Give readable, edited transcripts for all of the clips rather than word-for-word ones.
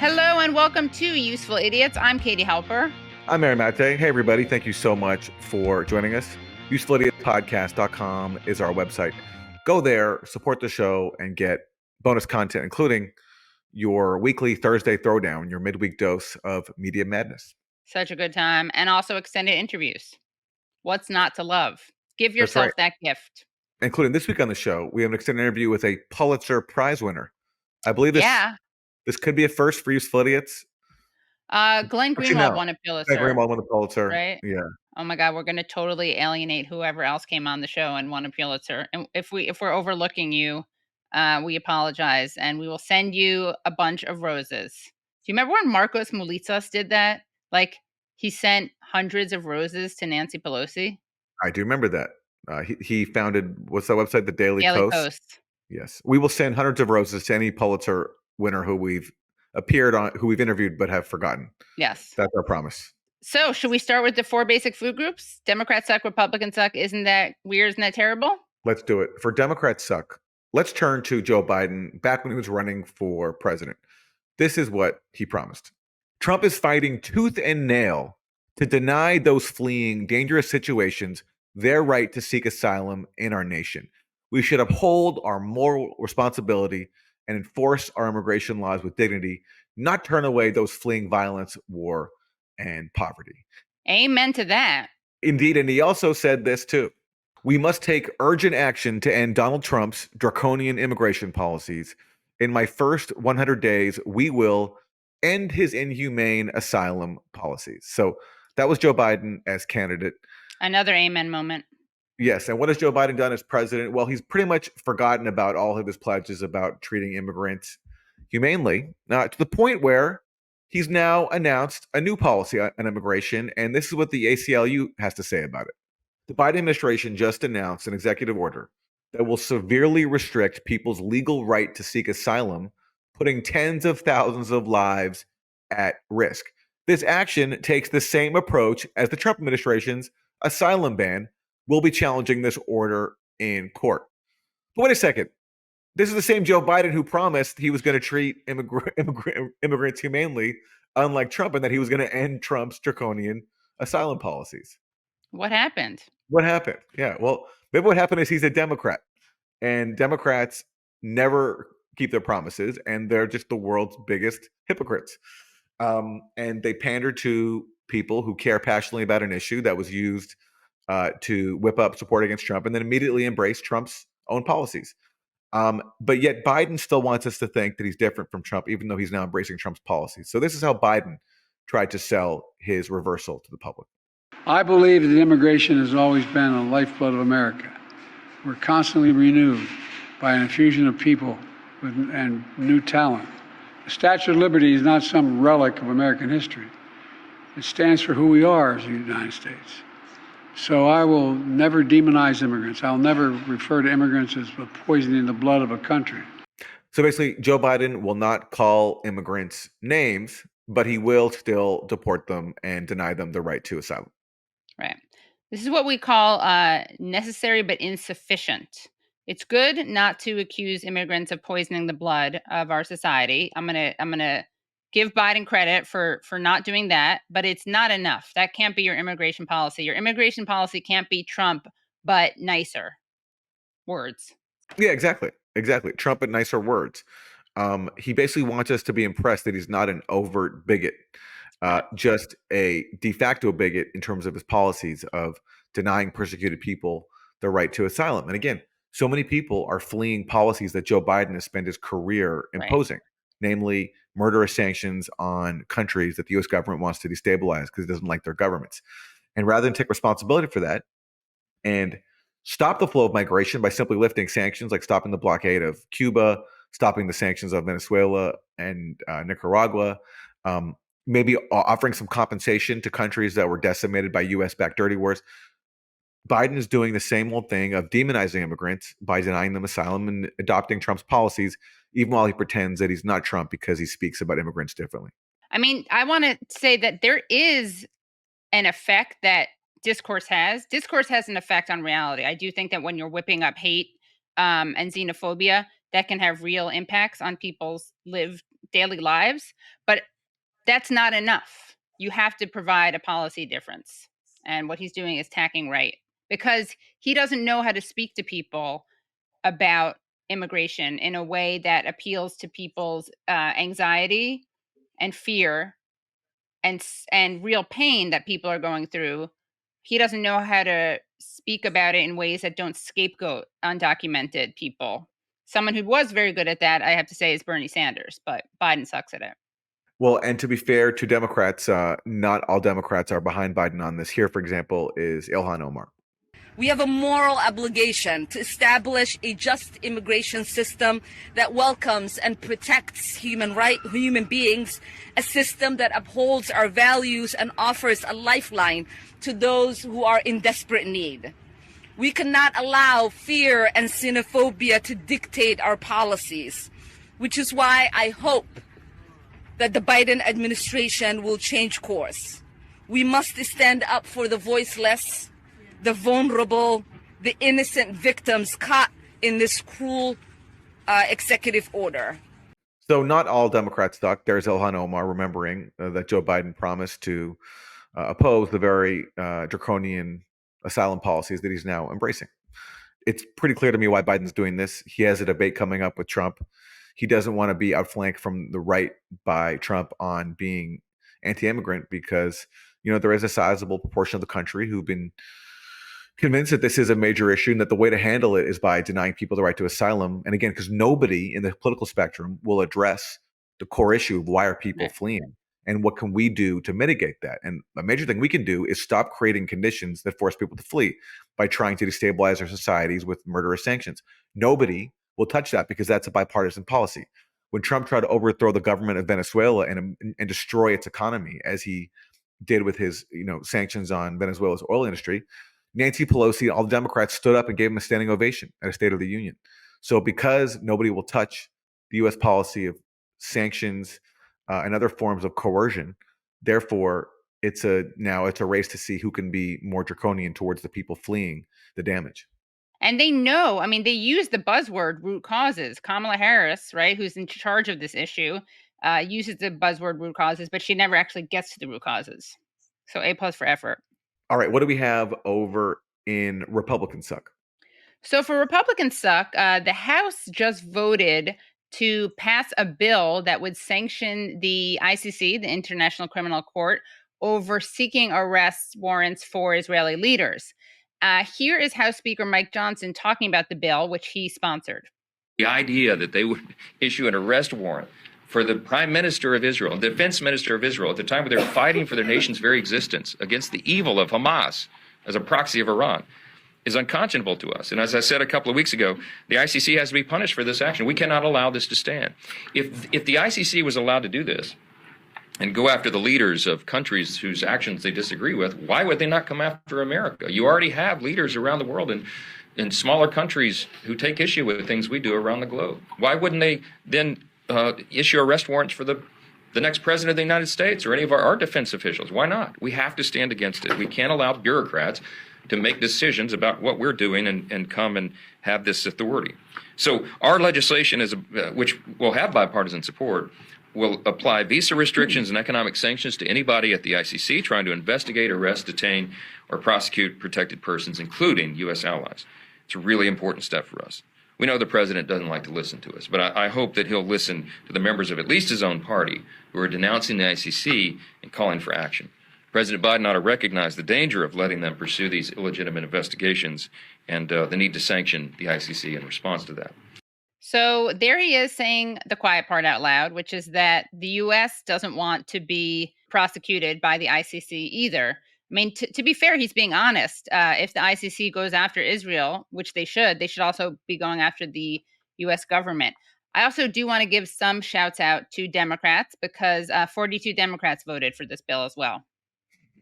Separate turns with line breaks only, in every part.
Hello and welcome to Useful Idiots. I'm Katie Halper.
I'm Mary Matte. Hey, everybody. Thank you so much for joining us. UsefulIdiotPodcast.com is our website. Go there, support the show, and get bonus content, including your weekly Thursday throwdown, your midweek dose of media madness.
Such a good time. And also extended interviews. What's not to love? Give yourself that gift.
Including this week on the show, we have an extended interview with a Pulitzer Prize winner. I believe this could be a first for Useful Idiots.
Glenn Greenwald won a Pulitzer.
Glenn Greenwald won the Pulitzer.
Right?
Yeah.
Oh my God, we're going to totally alienate whoever else came on the show and won a Pulitzer. And if we're overlooking you, we apologize, and we will send you a bunch of roses. Do you remember when Marcos Moulitsas did that? Like, he sent hundreds of roses to Nancy Pelosi.
I do remember that. He founded, what's that website? The Daily Post. Yes. We will send hundreds of roses to any Pulitzer winner who we've interviewed but have forgotten.
Yes.
That's our promise.
So should we start with the 4 basic food groups? Democrats suck, Republicans suck. Isn't that weird? Isn't that terrible?
Let's do it. For Democrats suck, let's turn to Joe Biden back when he was running for president. This is what he promised. Trump is fighting tooth and nail to deny those fleeing dangerous situations their right to seek asylum in our nation. We should uphold our moral responsibility and enforce our immigration laws with dignity, not turn away those fleeing violence, war, and poverty.
Amen to that.
Indeed, and he also said this too. We must take urgent action to end Donald Trump's draconian immigration policies. In my first 100 days, we will end his inhumane asylum policies. So that was Joe Biden as candidate.
Another amen moment.
Yes. And what has Joe Biden done as president? Well, he's pretty much forgotten about all of his pledges about treating immigrants humanely, to the point where he's now announced a new policy on immigration. And this is what the ACLU has to say about it. The Biden administration just announced an executive order that will severely restrict people's legal right to seek asylum, putting tens of thousands of lives at risk. This action takes the same approach as the Trump administration's asylum ban. We'll be challenging this order in court. But wait a second. This is the same Joe Biden who promised he was going to treat immigrants humanely, unlike Trump, and that he was going to end Trump's draconian asylum policies.
What happened?
Yeah, well, maybe what happened is he's a Democrat, and Democrats never keep their promises, and they're just the world's biggest hypocrites. And they pander to people who care passionately about an issue that was used to whip up support against Trump, and then immediately embrace Trump's own policies. But yet Biden still wants us to think that he's different from Trump, even though he's now embracing Trump's policies. So this is how Biden tried to sell his reversal to the public.
I believe that immigration has always been a lifeblood of America. We're constantly renewed by an infusion of people and new talent. The Statue of Liberty is not some relic of American history. It stands for who we are as the United States. So I will never demonize immigrants. I'll never refer to immigrants as poisoning the blood of a country.
So basically, Joe Biden will not call immigrants names, but he will still deport them and deny them the right to asylum.
Right. This is what we call necessary but insufficient. It's good not to accuse immigrants of poisoning the blood of our society. I'm gonna give Biden credit for not doing that, but it's not enough. That can't be your immigration policy. Your immigration policy can't be Trump, but nicer words.
Yeah, exactly. Trump, but nicer words. He basically wants us to be impressed that he's not an overt bigot, just a de facto bigot in terms of his policies of denying persecuted people the right to asylum. And again, so many people are fleeing policies that Joe Biden has spent his career imposing, namely murderous sanctions on countries that the U.S. government wants to destabilize because it doesn't like their governments. And rather than take responsibility for that and stop the flow of migration by simply lifting sanctions, like stopping the blockade of Cuba, stopping the sanctions of Venezuela and Nicaragua, maybe offering some compensation to countries that were decimated by U.S.-backed dirty wars, Biden is doing the same old thing of demonizing immigrants by denying them asylum and adopting Trump's policies, even while he pretends that he's not Trump because he speaks about immigrants differently.
I mean, I want to say that there is an effect that discourse has. Discourse has an effect on reality. I do think that when you're whipping up hate and xenophobia, that can have real impacts on people's lived daily lives, but that's not enough. You have to provide a policy difference. And what he's doing is tacking right, because he doesn't know how to speak to people about immigration in a way that appeals to people's anxiety and fear and real pain that people are going through. He doesn't know how to speak about it in ways that don't scapegoat undocumented people. Someone who was very good at that, I have to say, is Bernie Sanders, but Biden sucks at it.
Well, and to be fair to Democrats, not all Democrats are behind Biden on this. Here, for example, is Ilhan Omar.
We have a moral obligation to establish a just immigration system that welcomes and protects human beings, a system that upholds our values and offers a lifeline to those who are in desperate need. We cannot allow fear and xenophobia to dictate our policies, which is why I hope that the Biden administration will change course. We must stand up for the voiceless, the vulnerable, the innocent victims caught in this cruel executive order.
So not all Democrats stuck. There's Ilhan Omar, remembering that Joe Biden promised to oppose the very draconian asylum policies that he's now embracing. It's pretty clear to me why Biden's doing this. He has a debate coming up with Trump. He doesn't want to be outflanked from the right by Trump on being anti-immigrant, because there is a sizable proportion of the country who've been convinced that this is a major issue and that the way to handle it is by denying people the right to asylum. And again, because nobody in the political spectrum will address the core issue of why are people fleeing and what can we do to mitigate that. And a major thing we can do is stop creating conditions that force people to flee by trying to destabilize our societies with murderous sanctions. Nobody will touch that because that's a bipartisan policy. When Trump tried to overthrow the government of Venezuela and destroy its economy, as he did with his sanctions on Venezuela's oil industry, Nancy Pelosi and all the Democrats stood up and gave him a standing ovation at a State of the Union. So because nobody will touch the U.S. policy of sanctions and other forms of coercion, therefore it's a race to see who can be more draconian towards the people fleeing the damage.
And they know, they use the buzzword root causes. Kamala Harris, right, who's in charge of this issue, uses the buzzword root causes, but she never actually gets to the root causes. So A+ for effort.
All right, what do we have over in Republican suck?
So for Republican suck, the House just voted to pass a bill that would sanction the ICC, the International Criminal Court, over seeking arrest warrants for Israeli leaders. Here is House Speaker Mike Johnson talking about the bill, which he sponsored.
The idea that they would issue an arrest warrant for the Prime Minister of Israel, the Defense Minister of Israel, at the time when they were fighting for their nation's very existence against the evil of Hamas as a proxy of Iran, is unconscionable to us. And as I said a couple of weeks ago, the ICC has to be punished for this action. We cannot allow this to stand. If the ICC was allowed to do this and go after the leaders of countries whose actions they disagree with, why would they not come after America? You already have leaders around the world in smaller countries who take issue with the things we do around the globe. Why wouldn't they then issue arrest warrants for the next president of the United States or any of our defense officials? Why not? We have to stand against it. We can't allow bureaucrats to make decisions about what we're doing and come and have this authority. So our legislation, which will have bipartisan support, will apply visa restrictions and economic sanctions to anybody at the ICC trying to investigate, arrest, detain, or prosecute protected persons, including U.S. allies. It's a really important step for us. We know the president doesn't like to listen to us, but I hope that he'll listen to the members of at least his own party who are denouncing the ICC and calling for action. President Biden ought to recognize the danger of letting them pursue these illegitimate investigations and the need to sanction the ICC in response to that.
So there he is saying the quiet part out loud, which is that the U.S. doesn't want to be prosecuted by the ICC either. To be fair, he's being honest. If the ICC goes after Israel, which they should also be going after the U.S. government. I also do want to give some shouts out to Democrats because 42 Democrats voted for this bill as well.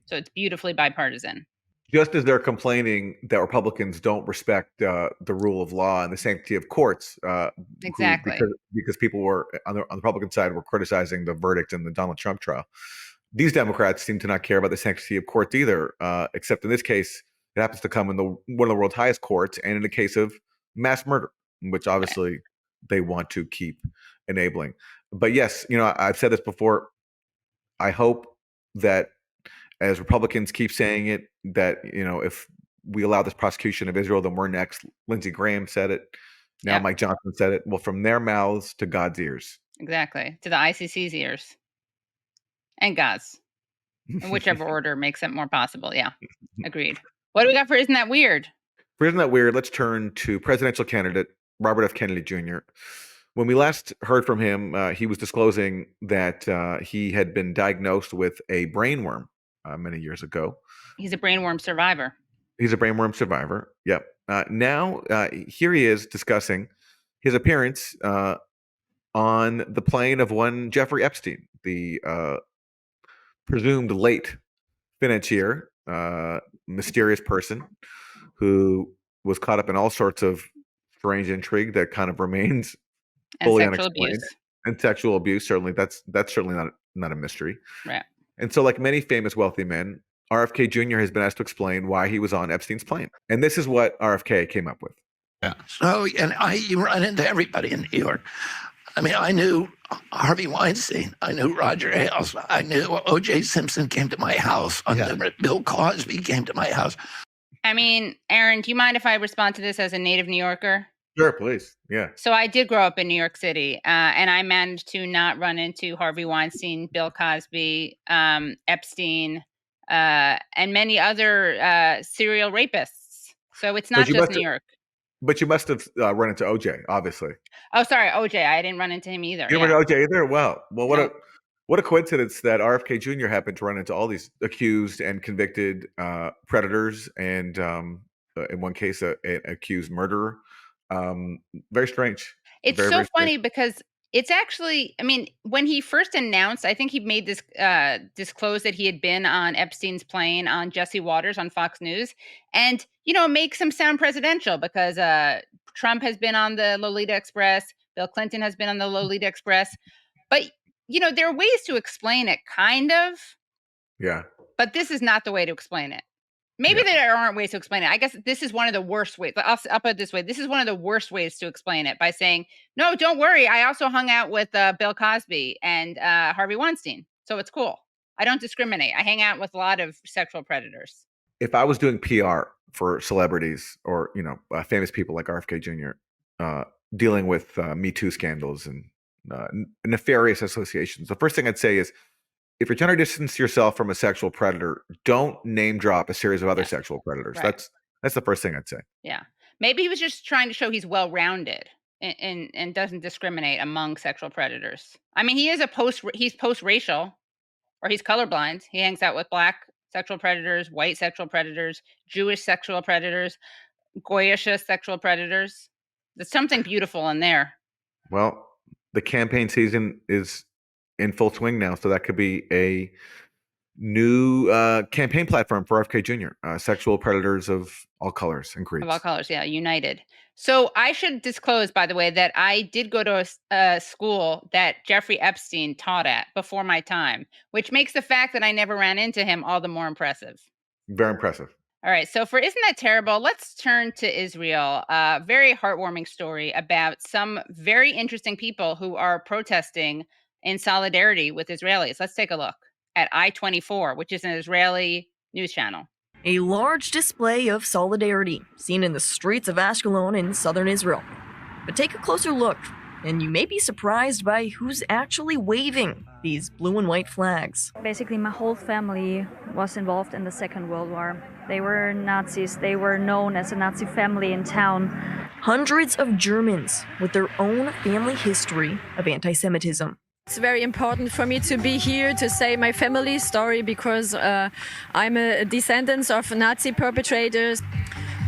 So it's beautifully bipartisan.
Just as they're complaining that Republicans don't respect the rule of law and the sanctity of courts,
exactly,
because people were on the Republican side were criticizing the verdict in the Donald Trump trial. These Democrats seem to not care about the sanctity of courts either, except in this case, it happens to come in one of the world's highest courts, and in the case of mass murder, which obviously they want to keep enabling. But yes, I've said this before. I hope that as Republicans keep saying it, that, if we allow this prosecution of Israel, then we're next. Lindsey Graham said it. Now
Yep.
Mike Johnson said it. Well, from their mouths to God's ears.
Exactly. To the ICC's ears. And God's. In whichever order makes it more possible. Yeah. Agreed. What do we got for Isn't That Weird?
For Isn't That Weird? Let's turn to presidential candidate Robert F. Kennedy Jr. When we last heard from him, he was disclosing that he had been diagnosed with a brainworm many years ago.
He's a brainworm survivor.
He's a brainworm survivor. Yep. Now, here he is discussing his appearance on the plane of one Jeffrey Epstein, the presumed late financier, mysterious person who was caught up in all sorts of strange intrigue that kind of remains fully
And sexual
unexplained.
abuse.
And sexual abuse, certainly, that's certainly not a mystery.
Right.
And so, like many famous wealthy men, RFK Jr. has been asked to explain why he was on Epstein's plane. And this is what RFK came up with.
Yeah. So, and you run into everybody in New York. I mean, I knew Harvey Weinstein. I knew Roger Ailes. I knew O.J. Simpson came to my house. Bill Cosby came to my house.
I mean, Aaron, do you mind if I respond to this as a native New Yorker?
Sure, please. Yeah.
So I did grow up in New York City, and I managed to not run into Harvey Weinstein, Bill Cosby, Epstein, and many other serial rapists. So it's not just New York.
But you must have run into OJ, obviously.
Oh, sorry, OJ. I didn't run into him either.
You didn't run into OJ either? Well, what a coincidence that RFK Jr. happened to run into all these accused and convicted predators, and in one case, an accused murderer. Very strange.
It's very funny because it's actually, I mean, when he first announced, I think he made this disclose that he had been on Epstein's plane on Jesse Waters on Fox News. And, it makes him sound presidential because Trump has been on the Lolita Express. Bill Clinton has been on the Lolita Express. But, there are ways to explain it, kind of.
Yeah.
But this is not the way to explain it. Maybe there aren't ways to explain it. I guess this is one of the worst ways. I'll put it this way. This is one of the worst ways to explain it by saying, no, don't worry. I also hung out with Bill Cosby and Harvey Weinstein. So it's cool. I don't discriminate. I hang out with a lot of sexual predators.
If I was doing PR for celebrities or, famous people like RFK Jr. Dealing with Me Too scandals and nefarious associations, the first thing I'd say is, if you're trying to distance yourself from a sexual predator, don't name drop a series of other sexual predators.
Right.
That's the first thing I'd say.
Yeah. Maybe he was just trying to show he's well-rounded and doesn't discriminate among sexual predators. I mean, he's post-racial, or he's colorblind. He hangs out with black sexual predators, white sexual predators, Jewish sexual predators, Goyish sexual predators. There's something beautiful in there.
Well, the campaign season is in full swing now, so that could be a new campaign platform for RFK Jr. Sexual predators of all colors and creeds.
Of all colors, yeah, united. So I should disclose, by the way, that I did go to a school that Jeffrey Epstein taught at before my time, which makes the fact that I never ran into him all the more impressive.
Very impressive.
All right, so for Isn't That Terrible, let's turn to Israel. A very heartwarming story about some very interesting people who are protesting in solidarity with Israelis. Let's take a look at I-24, which is an Israeli news channel.
A large display of solidarity seen in the streets of Ashkelon in southern Israel. But take a closer look, and you may be surprised by who's actually waving these blue and white flags.
Basically, my whole family was involved in the Second World War. They were Nazis. They were known as a Nazi family in town.
Hundreds of Germans with their own family history of anti-Semitism.
It's very important for me to be here to say my family story because I'm a descendant of Nazi perpetrators.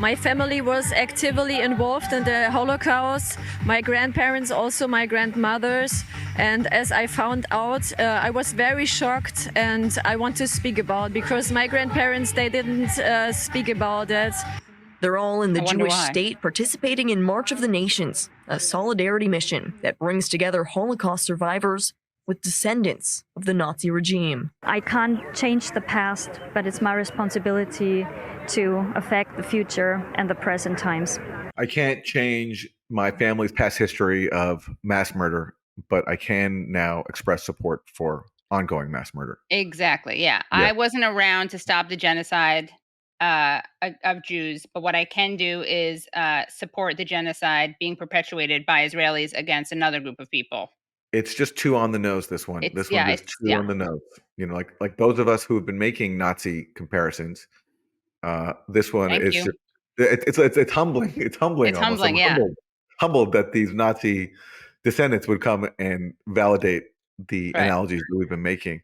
My family was actively involved in the Holocaust. My grandparents, also my grandmothers. And as I found out, I was very shocked, and I want to speak about because my grandparents, they didn't speak about it.
They're all in the Jewish state participating in March of the Nations, a solidarity mission that brings together Holocaust survivors with descendants of the Nazi regime.
I can't change the past, but it's my responsibility to affect the future and the present times.
I can't change my family's past history of mass murder, but I can now express support for ongoing mass murder.
Exactly. Yeah.
Yeah.
I wasn't around to stop the genocide of Jews, but what I can do is support the genocide being perpetuated by Israelis against another group of people.
It's just too on the nose, this one.
It's
This one is too on the nose. You know, like those of us who have been making Nazi comparisons, this one
Thank
is
you.
just it's humbling. It's humbling
It's
almost.
humbling,
I'm
yeah.
humbled that these Nazi descendants would come and validate the
Right.
analogies that we've been making.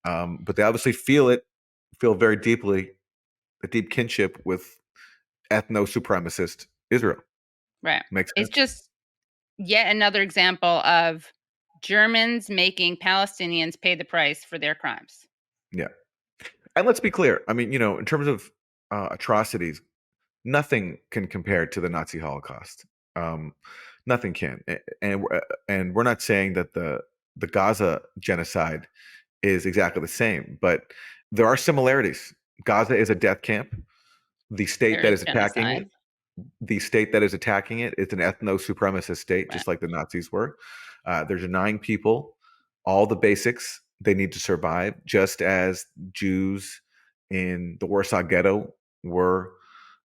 But they obviously feel very deeply a deep kinship with ethno-supremacist Israel.
Right.
Makes
It's
sense.
just yet another example of Germans making Palestinians pay the price for their crimes.
Yeah. And let's be clear. I mean, in terms of atrocities, nothing can compare to the Nazi Holocaust. Nothing can. And we're not saying that the Gaza genocide is exactly the same, but there are similarities. Gaza is a death camp. The state
There
that
is
is attacking
genocide.
it, it's an ethno-supremacist state, just like the Nazis were. They're denying people all the basics they need to survive, just as Jews in the Warsaw Ghetto were,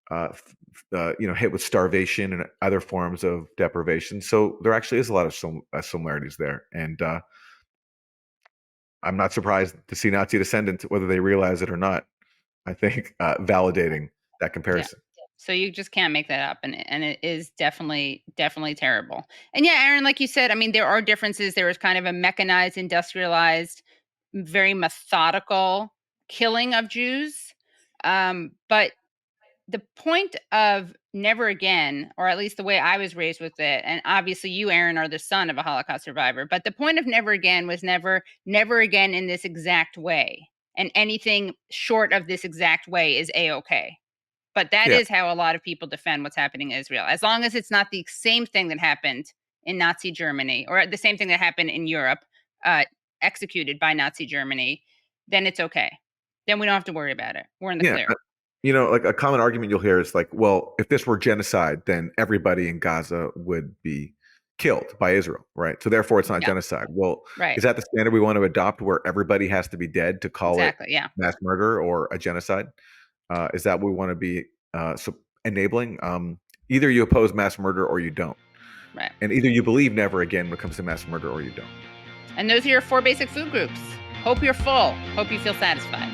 hit with starvation and other forms of deprivation. So there actually is a lot of similarities there, and I'm not surprised to see Nazi descendants, whether they realize it or not. I think validating that comparison.
So you just can't make that up, and it is definitely terrible. And yeah, Aaron, like you said, I mean, there are differences. There is kind of a mechanized, industrialized, very methodical killing of Jews. But the point of never again, or at least the way I was raised with it, and obviously you, Aaron, are the son of a Holocaust survivor, but the point of never again was never again in this exact way. And anything short of this exact way is A-okay. But that
Yeah.
is how a lot of people defend what's happening in Israel. As long as it's not the same thing that happened in Nazi Germany, or the same thing that happened in Europe, executed by Nazi Germany, then it's okay. Then we don't have to worry about it. We're in the clear.
Like a common argument you'll hear is like, well, if this were genocide, then everybody in Gaza would be killed by Israel, right? So therefore, it's not genocide. Well,
Right.
is that the standard we want to adopt, where everybody has to be dead to call it mass murder or a genocide? Is that what we want to be enabling? Either you oppose mass murder or you don't.
Right.
And either you believe never again when it comes to mass murder or you don't.
And those are your 4 basic food groups. Hope you're full. Hope you feel satisfied.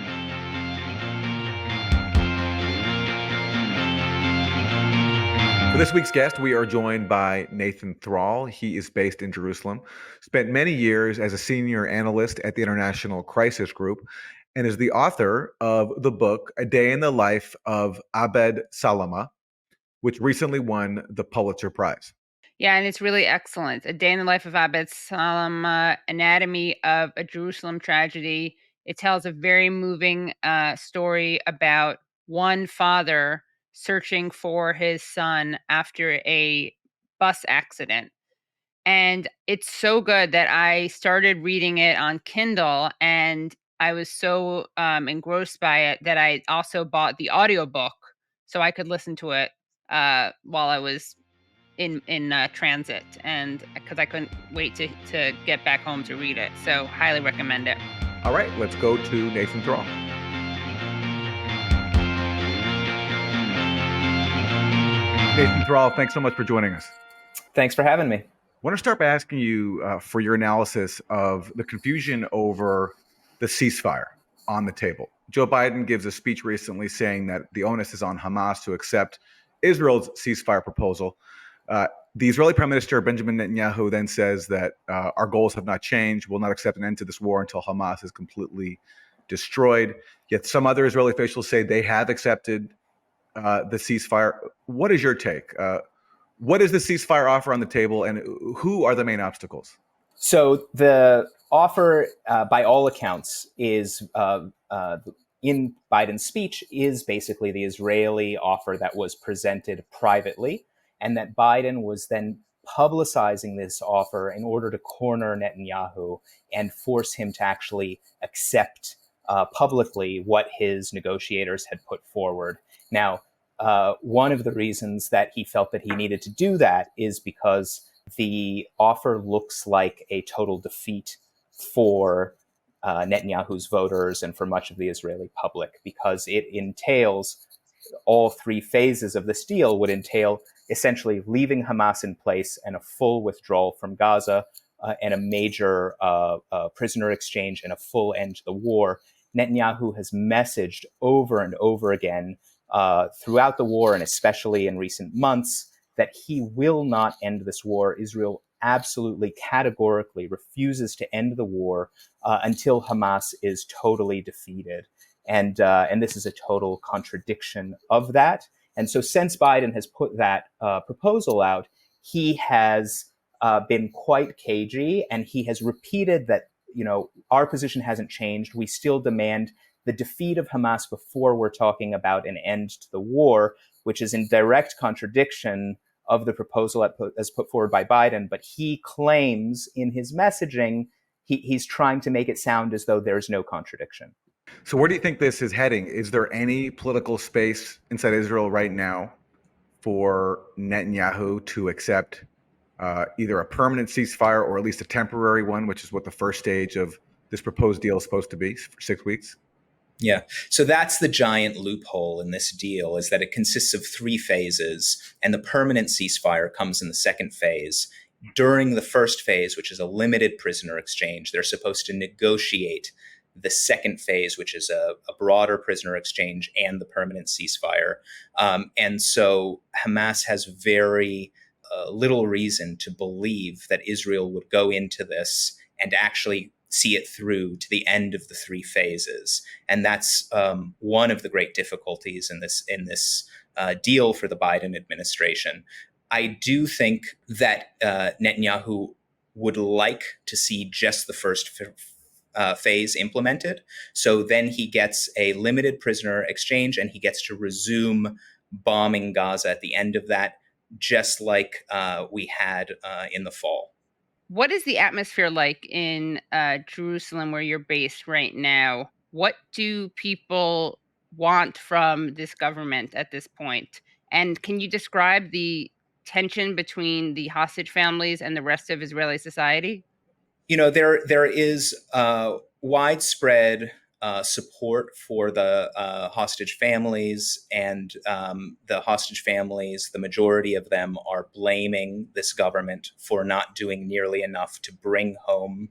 For this week's guest, we are joined by Nathan Thrall. He is based in Jerusalem, spent many years as a senior analyst at the International Crisis Group, and is the author of the book, A Day in the Life of Abed Salama, which recently won the Pulitzer Prize.
Yeah, and it's really excellent. A Day in the Life of Abed Salama, Anatomy of a Jerusalem Tragedy. It tells a very moving story about one father searching for his son after a bus accident. And it's so good that I started reading it on Kindle, and I was so engrossed by it that I also bought the audiobook so I could listen to it while I was in transit, and because I couldn't wait to get back home to read it. So highly recommend it.
All right, let's go to Nathan Thrall. Nathan Thrall, thanks so much for joining us.
Thanks for having me.
I want to start by asking you for your analysis of the confusion over the ceasefire on the table. Joe Biden gives a speech recently saying that the onus is on Hamas to accept Israel's ceasefire proposal. The Israeli Prime Minister Benjamin Netanyahu then says that our goals have not changed. We'll not accept an end to this war until Hamas is completely destroyed. Yet some other Israeli officials say they have accepted the ceasefire. What is your take? What is the ceasefire offer on the table, and who are the main obstacles?
So the offer, by all accounts, is in Biden's speech is basically the Israeli offer that was presented privately, and that Biden was then publicizing this offer in order to corner Netanyahu and force him to actually accept publicly what his negotiators had put forward. Now, one of the reasons that he felt that he needed to do that is because the offer looks like a total defeat for Netanyahu's voters and for much of the Israeli public, because it entails all three phases of this deal would entail essentially leaving Hamas in place and a full withdrawal from Gaza and a major prisoner exchange and a full end to the war. Netanyahu has messaged over and over again throughout the war, and especially in recent months, that he will not end this war. Israel absolutely categorically refuses to end the war until Hamas is totally defeated. And this is a total contradiction of that. And so since Biden has put that proposal out, he has been quite cagey, and he has repeated that, our position hasn't changed. We still demand the defeat of Hamas before we're talking about an end to the war, which is in direct contradiction of the proposal as put forward by Biden. But he claims in his messaging, he's trying to make it sound as though there's no contradiction.
So where do you think this is heading? Is there any political space inside Israel right now for Netanyahu to accept either a permanent ceasefire or at least a temporary one, which is what the first stage of this proposed deal is supposed to be for 6 weeks?
Yeah. So that's the giant loophole in this deal, is that it consists of 3 phases, and the permanent ceasefire comes in the second phase. During the first phase, which is a limited prisoner exchange, they're supposed to negotiate the second phase, which is a broader prisoner exchange and the permanent ceasefire. And so Hamas has very little reason to believe that Israel would go into this and actually see it through to the end of the 3 phases. And that's one of the great difficulties in this deal for the Biden administration. I do think that Netanyahu would like to see just the first phase implemented. So then he gets a limited prisoner exchange and he gets to resume bombing Gaza at the end of that, just like we had in the fall.
What is the atmosphere like in Jerusalem, where you're based right now? What do people want from this government at this point? And can you describe the tension between the hostage families and the rest of Israeli society?
There is widespread support for the hostage families, and the hostage families, the majority of them are blaming this government for not doing nearly enough to bring home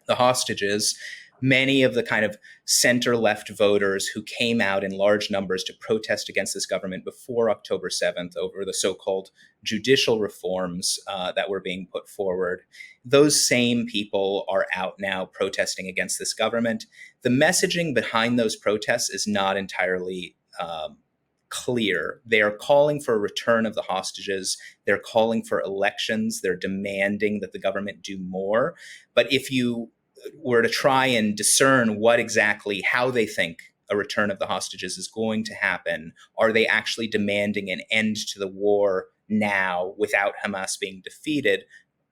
the hostages. Many of the kind of center-left voters who came out in large numbers to protest against this government before October 7th over the so-called judicial reforms that were being put forward, those same people are out now protesting against this government. The messaging behind those protests is not entirely clear. They are calling for a return of the hostages. They're calling for elections. They're demanding that the government do more. But if you were to try and discern how they think a return of the hostages is going to happen, are they actually demanding an end to the war now without Hamas being defeated?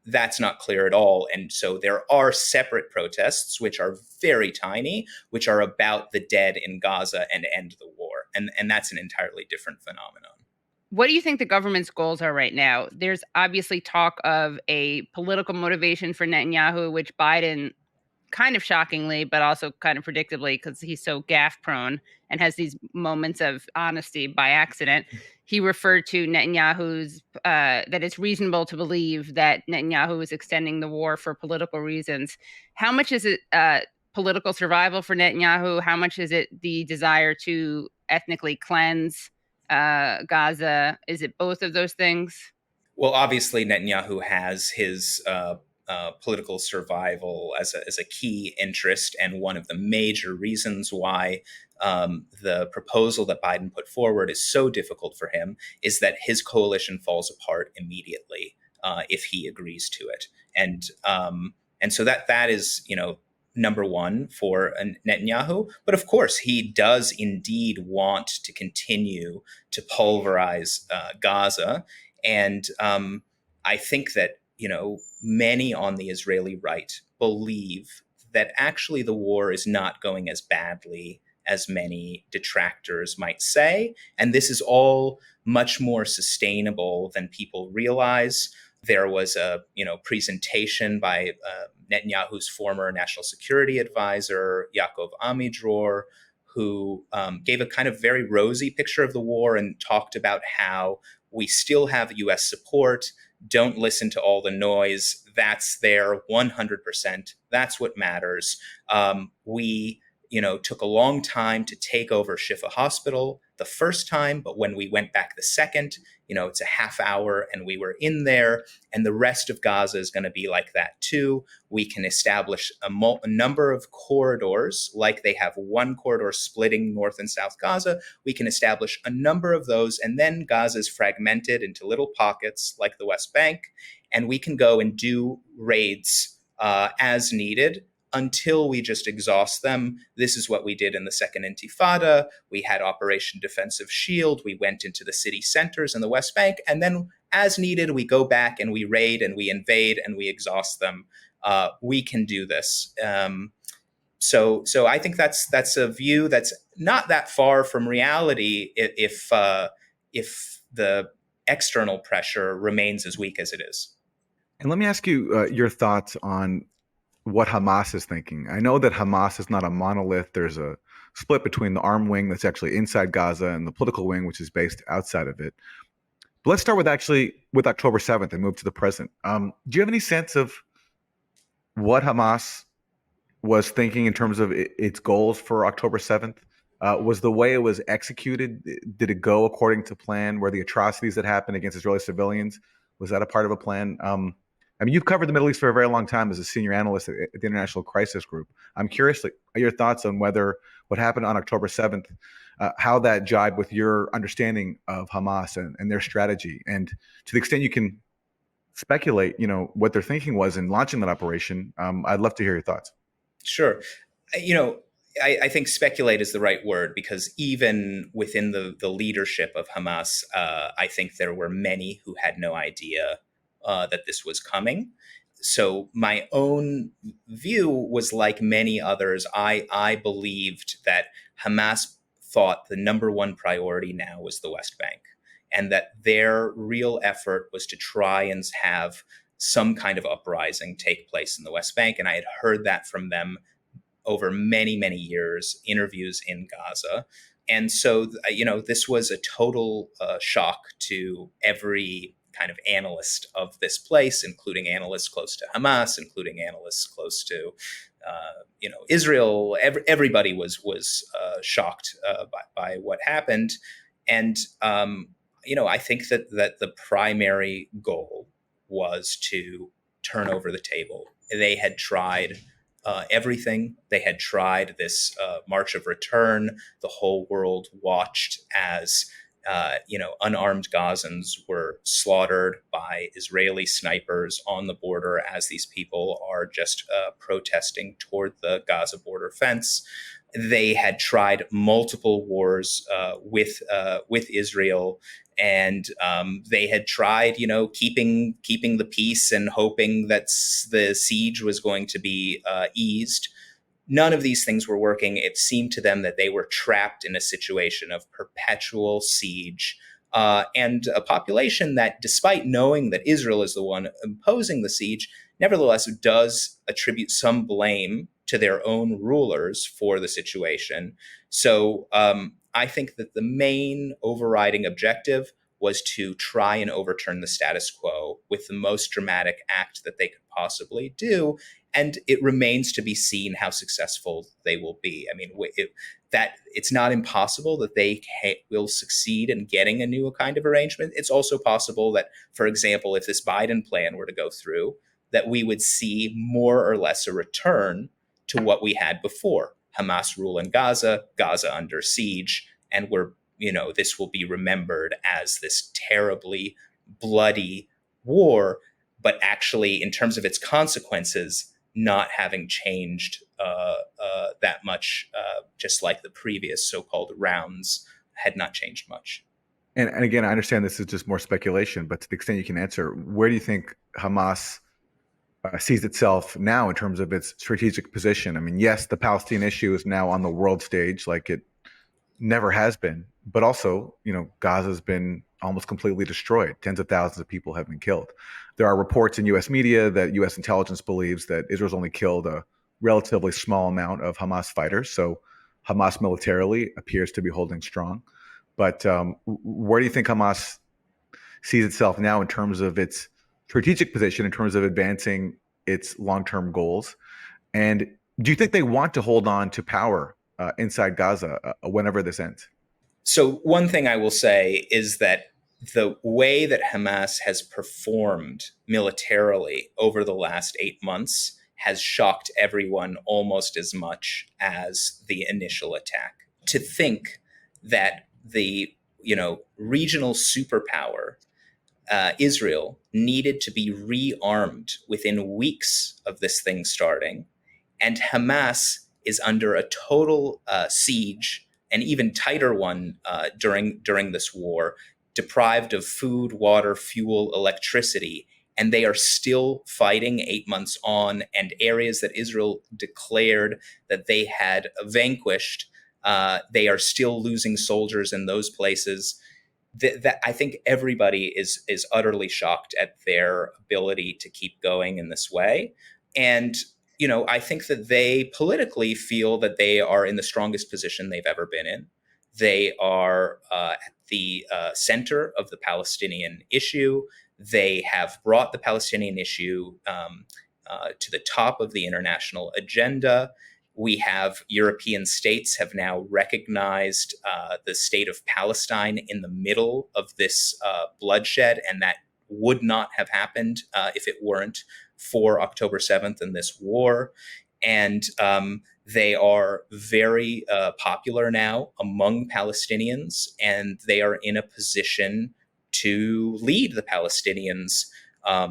That's not clear at all. And so there are separate protests, which are very tiny, which are about the dead in Gaza and end the war. And that's an entirely different phenomenon.
What do you think the government's goals are right now? There's obviously talk of a political motivation for Netanyahu, which Biden, kind of shockingly, but also kind of predictably, because he's so gaffe prone and has these moments of honesty by accident, he referred to Netanyahu's, that it's reasonable to believe that Netanyahu is extending the war for political reasons. How much is it political survival for Netanyahu? How much is it the desire to ethnically cleanse Gaza? Is it both of those things?
Well, obviously, Netanyahu has his political survival as a key interest, and one of the major reasons why the proposal that Biden put forward is so difficult for him is that his coalition falls apart immediately if he agrees to it, and so that is number one for Netanyahu. But of course, he does indeed want to continue to pulverize Gaza, and I think that many on the Israeli right believe that actually the war is not going as badly as many detractors might say. And this is all much more sustainable than people realize. There was a presentation by Netanyahu's former national security advisor, Yaakov Amidror, who gave a kind of very rosy picture of the war and talked about how we still have U.S. support. Don't listen to all the noise. That's there 100%. That's what matters. We took a long time to take over Shifa Hospital the first time, but when we went back the second, it's a half hour and we were in there, and the rest of Gaza is going to be like that too. We can establish a number of corridors, like they have one corridor splitting North and South Gaza. We can establish a number of those, and then Gaza is fragmented into little pockets like the West Bank, and we can go and do raids as needed until we just exhaust them. This is what we did in the Second Intifada. We had Operation Defensive Shield. We went into the city centers in the West Bank, and then as needed, we go back and we raid and we invade and we exhaust them. We can do this. So I think that's a view that's not that far from reality if the external pressure remains as weak as it is.
And let me ask you your thoughts on what Hamas is thinking. I know that Hamas is not a monolith. There's a split between the armed wing that's actually inside Gaza and the political wing, which is based outside of it. But let's start with October 7th and move to the present. Do you have any sense of what Hamas was thinking in terms of its goals for October 7th? Was the way it was executed, did it go according to plan? Were the atrocities that happened against Israeli civilians, was that a part of a plan? You've covered the Middle East for a very long time as a senior analyst at the International Crisis Group. I'm curious, your thoughts on whether what happened on October 7th, how that jibed with your understanding of Hamas and their strategy. And to the extent you can speculate, what their thinking was in launching that operation, I'd love to hear your thoughts.
Sure. I think speculate is the right word, because even within the leadership of Hamas, I think there were many who had no idea that this was coming. So my own view was like many others. I believed that Hamas thought the number one priority now was the West Bank, and that their real effort was to try and have some kind of uprising take place in the West Bank. And I had heard that from them over many, many years, interviews in Gaza. And so, this was a total shock to every kind of analyst of this place, including analysts close to Hamas, including analysts close to, Israel. Everybody was shocked by what happened. And, I think that the primary goal was to turn over the table. They had tried everything. They had tried this March of Return. The whole world watched as unarmed Gazans were slaughtered by Israeli snipers on the border as these people are just protesting toward the Gaza border fence. They had tried multiple wars with Israel, and they had tried, keeping the peace and hoping that the siege was going to be eased. None of these things were working. It seemed to them that they were trapped in a situation of perpetual siege, and a population that, despite knowing that Israel is the one imposing the siege, nevertheless does attribute some blame to their own rulers for the situation. So I think that the main overriding objective was to try and overturn the status quo with the most dramatic act that they could possibly do. And it remains to be seen how successful they will be. It's not impossible that they will succeed in getting a new kind of arrangement. It's also possible that, for example, if this Biden plan were to go through, that we would see more or less a return to what we had before. Hamas rule in Gaza, Gaza under siege, and this will be remembered as this terribly bloody war, but actually, in terms of its consequences, not having changed that much, just like the previous so-called rounds had not changed much.
And again, I understand this is just more speculation, but to the extent you can answer, where do you think Hamas sees itself now in terms of its strategic position? Yes, the Palestinian issue is now on the world stage like it never has been, but also, Gaza's been almost completely destroyed. Tens of thousands of people have been killed. There are reports in U.S. media that U.S. intelligence believes that Israel's only killed a relatively small amount of Hamas fighters. So Hamas militarily appears to be holding strong. But where do you think Hamas sees itself now in terms of its strategic position, in terms of advancing its long-term goals? And do you think they want to hold on to power inside Gaza whenever this ends?
So one thing I will say is that the way that Hamas has performed militarily over the last 8 months has shocked everyone almost as much as the initial attack. To think that the regional superpower, Israel, needed to be rearmed within weeks of this thing starting, and Hamas is under a total siege, an even tighter one during this war, deprived of food, water, fuel, electricity, and they are still fighting 8 months on, and areas that Israel declared that they had vanquished, they are still losing soldiers in those places. That I think everybody is utterly shocked at their ability to keep going in this way. And I think that they politically feel that they are in the strongest position they've ever been in. They are at the center of the Palestinian issue. They have brought the Palestinian issue to the top of the international agenda. We have European states have now recognized the state of Palestine in the middle of this bloodshed, and that would not have happened if it weren't for October 7th and this war. And they are very popular now among Palestinians, and they are in a position to lead the Palestinians. I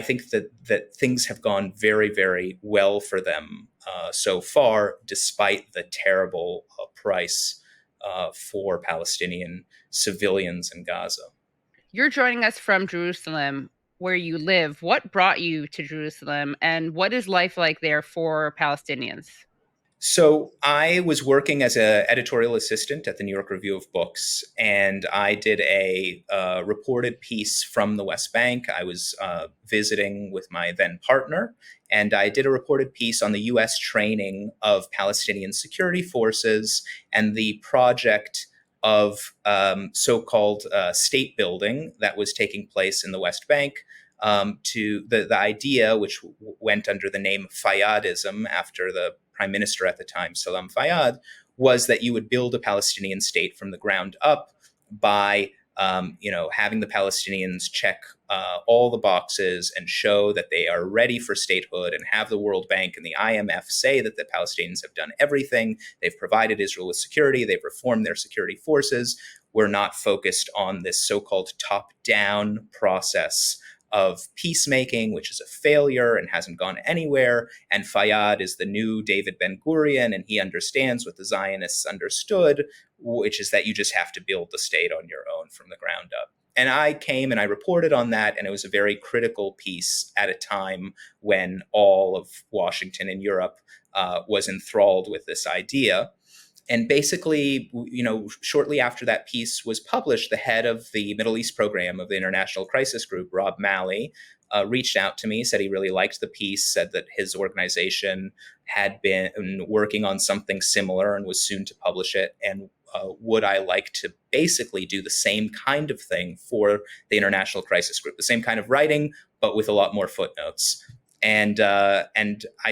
think that things have gone very, very well for them so far, despite the terrible price for Palestinian civilians in Gaza.
You're joining us from Jerusalem, where you live. What brought you to Jerusalem, and what is life like there for Palestinians?
So I was working as an editorial assistant at the New York Review of Books, and I did a reported piece from the West Bank. I was visiting with my then partner, and I did a reported piece on the U.S. training of Palestinian security forces and the project of so-called state building that was taking place in the West Bank. To the idea, which went under the name Fayyadism after the prime minister at the time, Salam Fayyad, was that you would build a Palestinian state from the ground up by having the Palestinians check all the boxes and show that they are ready for statehood, and have the World Bank and the IMF say that the Palestinians have done everything. They've provided Israel with security. They've reformed their security forces. We're not focused on this so-called top-down process of peacemaking, which is a failure and hasn't gone anywhere. And Fayyad is the new David Ben-Gurion, and he understands what the Zionists understood, which is that you just have to build the state on your own from the ground up. And I came and I reported on that, and it was a very critical piece at a time when all of Washington and Europe was enthralled with this idea. And basically, shortly after that piece was published, the head of the Middle East program of the International Crisis Group, Rob Malley, reached out to me, said he really liked the piece, said that his organization had been working on something similar and was soon to publish it. And would I like to basically do the same kind of thing for the International Crisis Group, the same kind of writing, but with a lot more footnotes. And I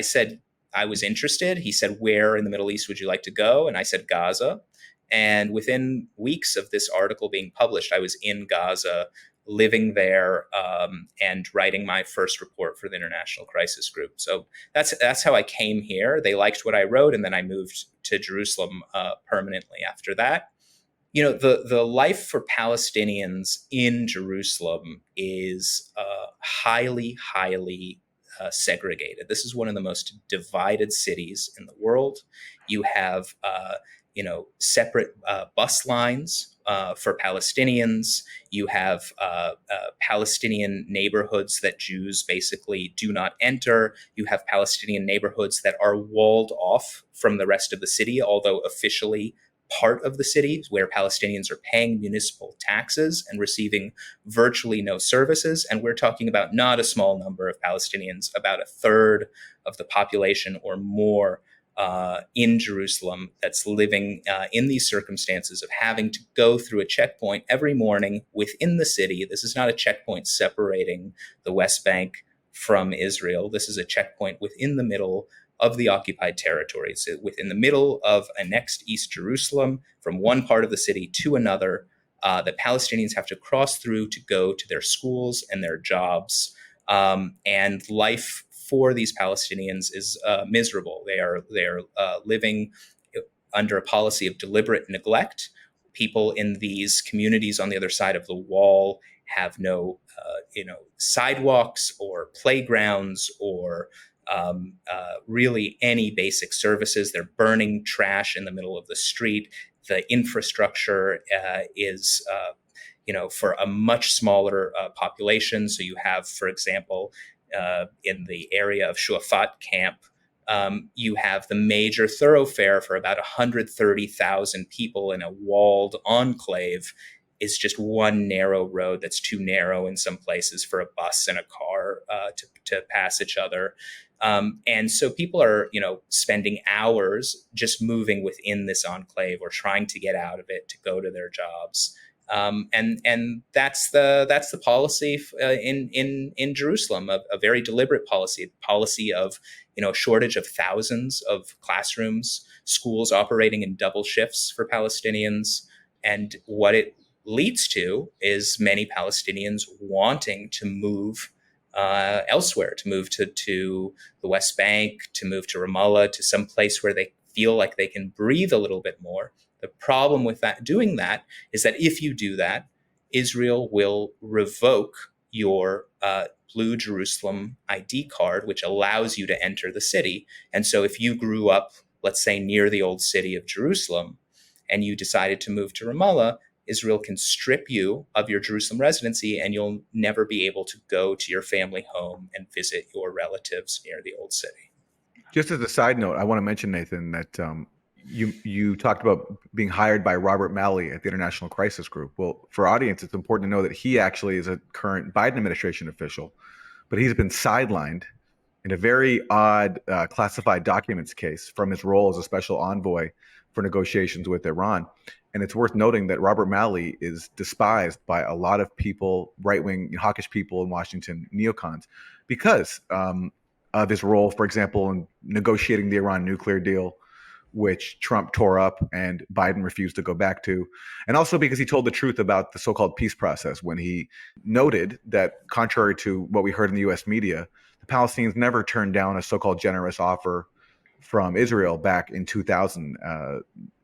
said, I was interested. He said, where in the Middle East would you like to go? And I said, Gaza. And within weeks of this article being published, I was in Gaza, living there, and writing my first report for the International Crisis Group. So that's how I came here. They liked what I wrote, and then I moved to Jerusalem permanently after that. The life for Palestinians in Jerusalem is highly segregated. This is one of the most divided cities in the world. You have, separate bus lines for Palestinians. You have Palestinian neighborhoods that Jews basically do not enter. You have Palestinian neighborhoods that are walled off from the rest of the city, although officially part of the city where Palestinians are paying municipal taxes and receiving virtually no services. And we're talking about not a small number of Palestinians, about a third of the population or more in Jerusalem that's living in these circumstances of having to go through a checkpoint every morning within the city. This is not a checkpoint separating the West Bank from Israel. This is a checkpoint within the middle of the occupied territories, within the middle of annexed East Jerusalem, from one part of the city to another, that Palestinians have to cross through to go to their schools and their jobs. And life for these Palestinians is miserable. They are living under a policy of deliberate neglect. People in these communities on the other side of the wall have no, sidewalks or playgrounds or really any basic services. They're burning trash in the middle of the street. The infrastructure is, for a much smaller population. So you have, for example, in the area of Shuafat camp, you have the major thoroughfare for about 130,000 people in a walled enclave is just one narrow road that's too narrow in some places for a bus and a car to pass each other. And so people are, spending hours just moving within this enclave or trying to get out of it to go to their jobs. And that's the policy in Jerusalem, a very deliberate policy of a shortage of thousands of classrooms, schools operating in double shifts for Palestinians, and what it leads to is many Palestinians wanting to move elsewhere, to move to the West Bank, to move to Ramallah, to some place where they feel like they can breathe a little bit more. The problem with doing that is that if you do that, Israel will revoke your Blue Jerusalem ID card, which allows you to enter the city. And so if you grew up, let's say, near the old city of Jerusalem, and you decided to move to Ramallah, Israel can strip you of your Jerusalem residency, and you'll never be able to go to your family home and visit your relatives near the old city.
Just as a side note, I want to mention, Nathan, that you talked about being hired by Robert Malley at the International Crisis Group. Well, for our audience, it's important to know that he actually is a current Biden administration official, but he's been sidelined in a very odd classified documents case from his role as a special envoy for negotiations with Iran. And it's worth noting that Robert Malley is despised by a lot of people, right-wing, hawkish people in Washington, neocons, because of his role, for example, in negotiating the Iran nuclear deal, which Trump tore up and Biden refused to go back to. And also because he told the truth about the so-called peace process when he noted that, contrary to what we heard in the U.S. media, the Palestinians never turned down a so-called generous offer from Israel back in 2000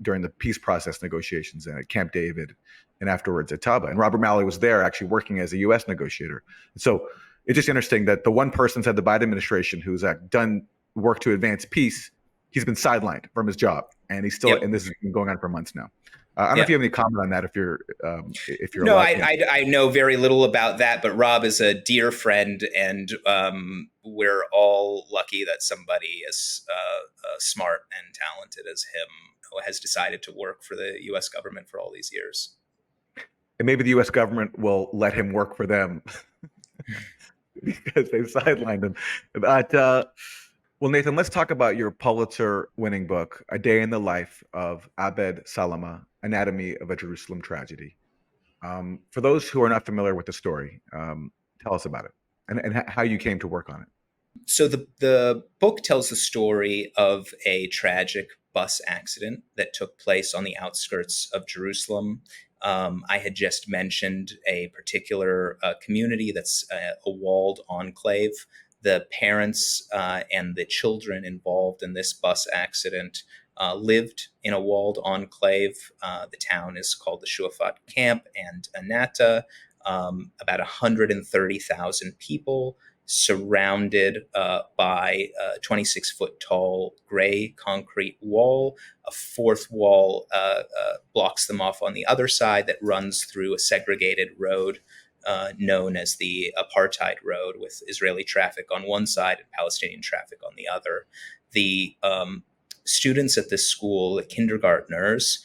during the peace process negotiations at Camp David and afterwards at Taba. And Robert Malley was there actually working as a U.S. negotiator. So it's just interesting that the one person inside the Biden administration who's done work to advance peace, he's been sidelined from his job, and he's still, and this has been going on for months now. I don't know if you have any comment on that. If you're
no, I know very little about that, but Rob is a dear friend, and we're all lucky that somebody as smart and talented as him has decided to work for the U.S. government for all these years.
And maybe the U.S. government will let him work for them because they've sidelined him. But well, Nathan, let's talk about your Pulitzer-winning book, A Day in the Life of Abed Salama, Anatomy of a Jerusalem Tragedy. For those who are not familiar with the story, tell us about it and how you came to work on it.
So the book tells the story of a tragic bus accident that took place on the outskirts of Jerusalem. I had just mentioned a particular community that's a walled enclave. The parents and the children involved in this bus accident lived in a walled enclave. The town is called the Shuafat camp and Anata, about 130,000 people surrounded by a 26-foot tall gray concrete wall. A fourth wall blocks them off on the other side that runs through a segregated road known as the Apartheid Road, with Israeli traffic on one side and Palestinian traffic on the other. The students at this school, the kindergartners,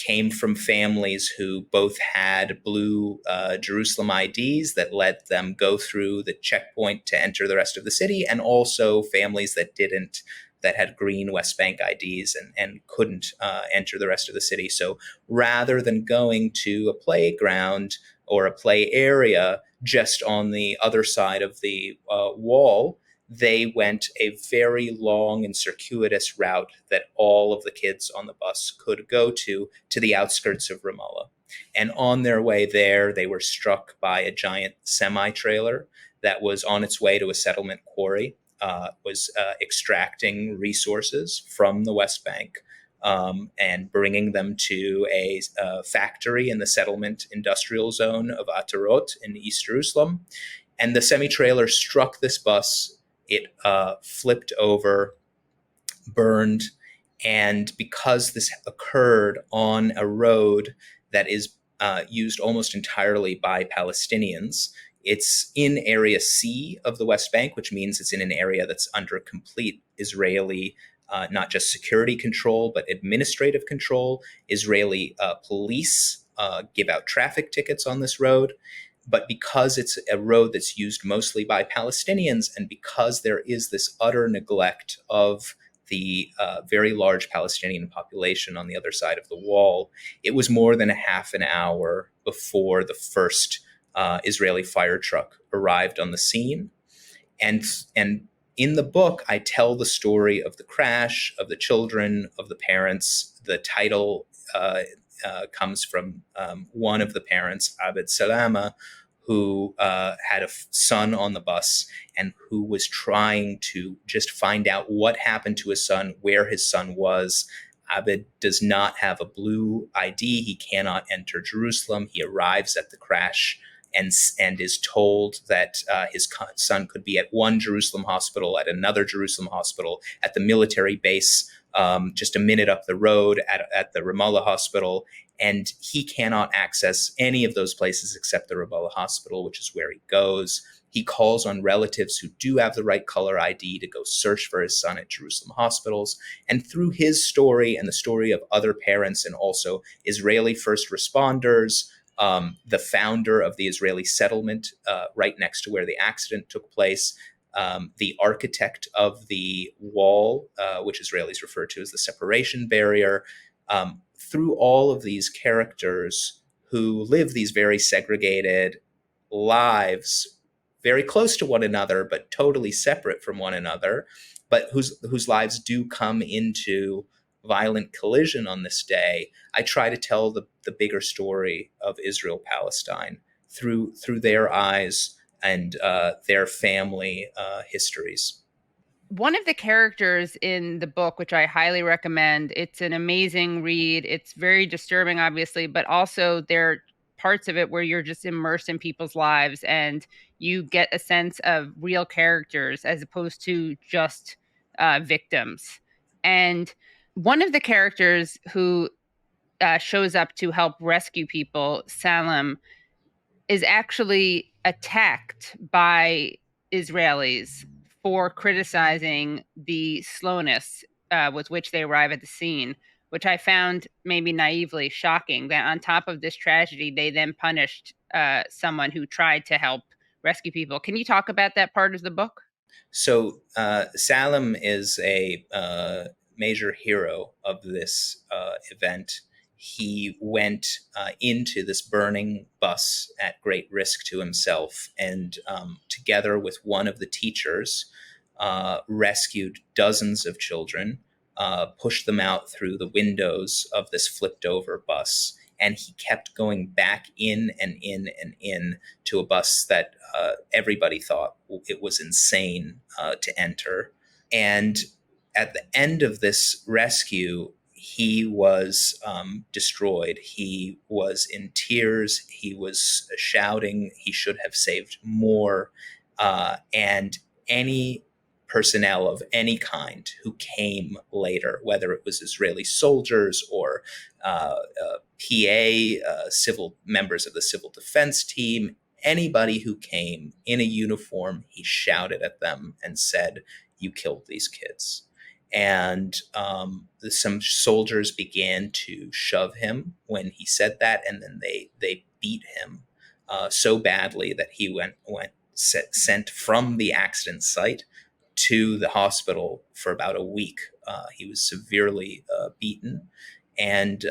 came from families who both had blue Jerusalem IDs that let them go through the checkpoint to enter the rest of the city, and also families that didn't, that had green West Bank IDs and couldn't enter the rest of the city. So rather than going to a playground or a play area just on the other side of the wall, they went a very long and circuitous route that all of the kids on the bus could go to the outskirts of Ramallah. And on their way there, they were struck by a giant semi-trailer that was on its way to a settlement quarry, was extracting resources from the West Bank and bringing them to a factory in the settlement industrial zone of Atarot in East Jerusalem. And the semi-trailer struck this bus. It flipped over, burned, and because this occurred on a road that is used almost entirely by Palestinians, it's in Area C of the West Bank, which means it's in an area that's under complete Israeli, not just security control, but administrative control. Israeli police give out traffic tickets on this road. But because it's a road that's used mostly by Palestinians, and because there is this utter neglect of the very large Palestinian population on the other side of the wall, it was more than a half an hour before the first Israeli fire truck arrived on the scene. And in the book, I tell the story of the crash, of the children, of the parents. The title comes from one of the parents, Abed Salama, who had a son on the bus and who was trying to just find out what happened to his son, where his son was. Abed does not have a blue ID. He cannot enter Jerusalem. He arrives at the crash and is told that his son could be at one Jerusalem hospital, at another Jerusalem hospital, at the military base just a minute up the road at the Ramallah hospital. And he cannot access any of those places except the Ramallah hospital, which is where he goes. He calls on relatives who do have the right color ID to go search for his son at Jerusalem hospitals. And through his story and the story of other parents and also Israeli first responders, the founder of the Israeli settlement right next to where the accident took place, the architect of the wall, which Israelis refer to as the separation barrier, through all of these characters who live these very segregated lives, very close to one another, but totally separate from one another, but whose lives do come into violent collision on this day, I try to tell the bigger story of Israel-Palestine through their eyes and their family histories.
One of the characters in the book, which I highly recommend, it's an amazing read. It's very disturbing, obviously, but also there are parts of it where you're just immersed in people's lives and you get a sense of real characters as opposed to just victims. And one of the characters who shows up to help rescue people, Salama, is actually attacked by Israelis for criticizing the slowness with which they arrive at the scene, which I found maybe naively shocking, that on top of this tragedy, they then punished someone who tried to help rescue people. Can you talk about that part of the book?
So Salama is a major hero of this event. He went into this burning bus at great risk to himself, and together with one of the teachers, rescued dozens of children, pushed them out through the windows of this flipped over bus. And he kept going back in and in and in to a bus that everybody thought it was insane to enter. And at the end of this rescue, he was destroyed. He was in tears. He was shouting he should have saved more. And any personnel of any kind who came later, whether it was Israeli soldiers or civil members of the civil defense team, anybody who came in a uniform, he shouted at them and said, "You killed these kids." And some soldiers began to shove him when he said that, and then they beat him so badly that he went sent from the accident site to the hospital for about a week. He was severely beaten, and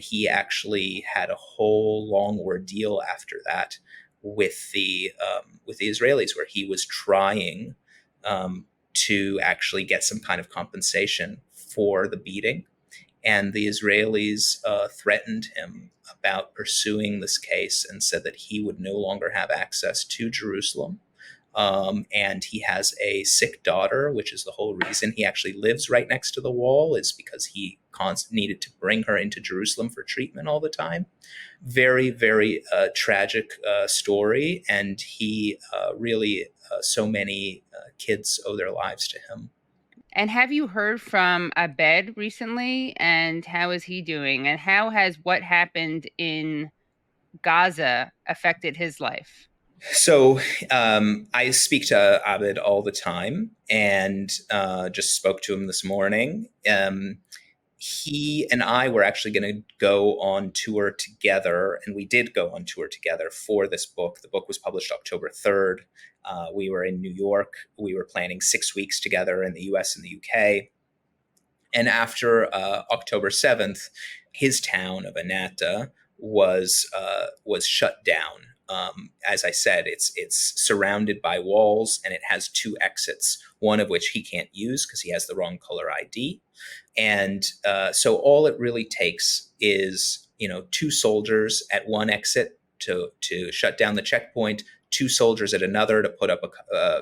he actually had a whole long ordeal after that with the Israelis, where he was trying to actually get some kind of compensation for the beating. And the Israelis threatened him about pursuing this case and said that he would no longer have access to Jerusalem. And he has a sick daughter, which is the whole reason he actually lives right next to the wall, is because he needed to bring her into Jerusalem for treatment all the time. Very, very tragic story. And he really, so many kids owe their lives to him.
And have you heard from Abed recently? And how is he doing? And how has what happened in Gaza affected his life?
So I speak to Abed all the time, and just spoke to him this morning. He and I were actually going to go on tour together, and we did go on tour together for this book. The book was published October 3rd. We were in New York. We were planning 6 weeks together in the US and the UK. And after October 7th, his town of Anata was shut down. As I said, it's surrounded by walls, and it has 2 exits, one of which he can't use because he has the wrong color ID. And so all it really takes is 2 soldiers at one exit to shut down the checkpoint, 2 soldiers at another to put up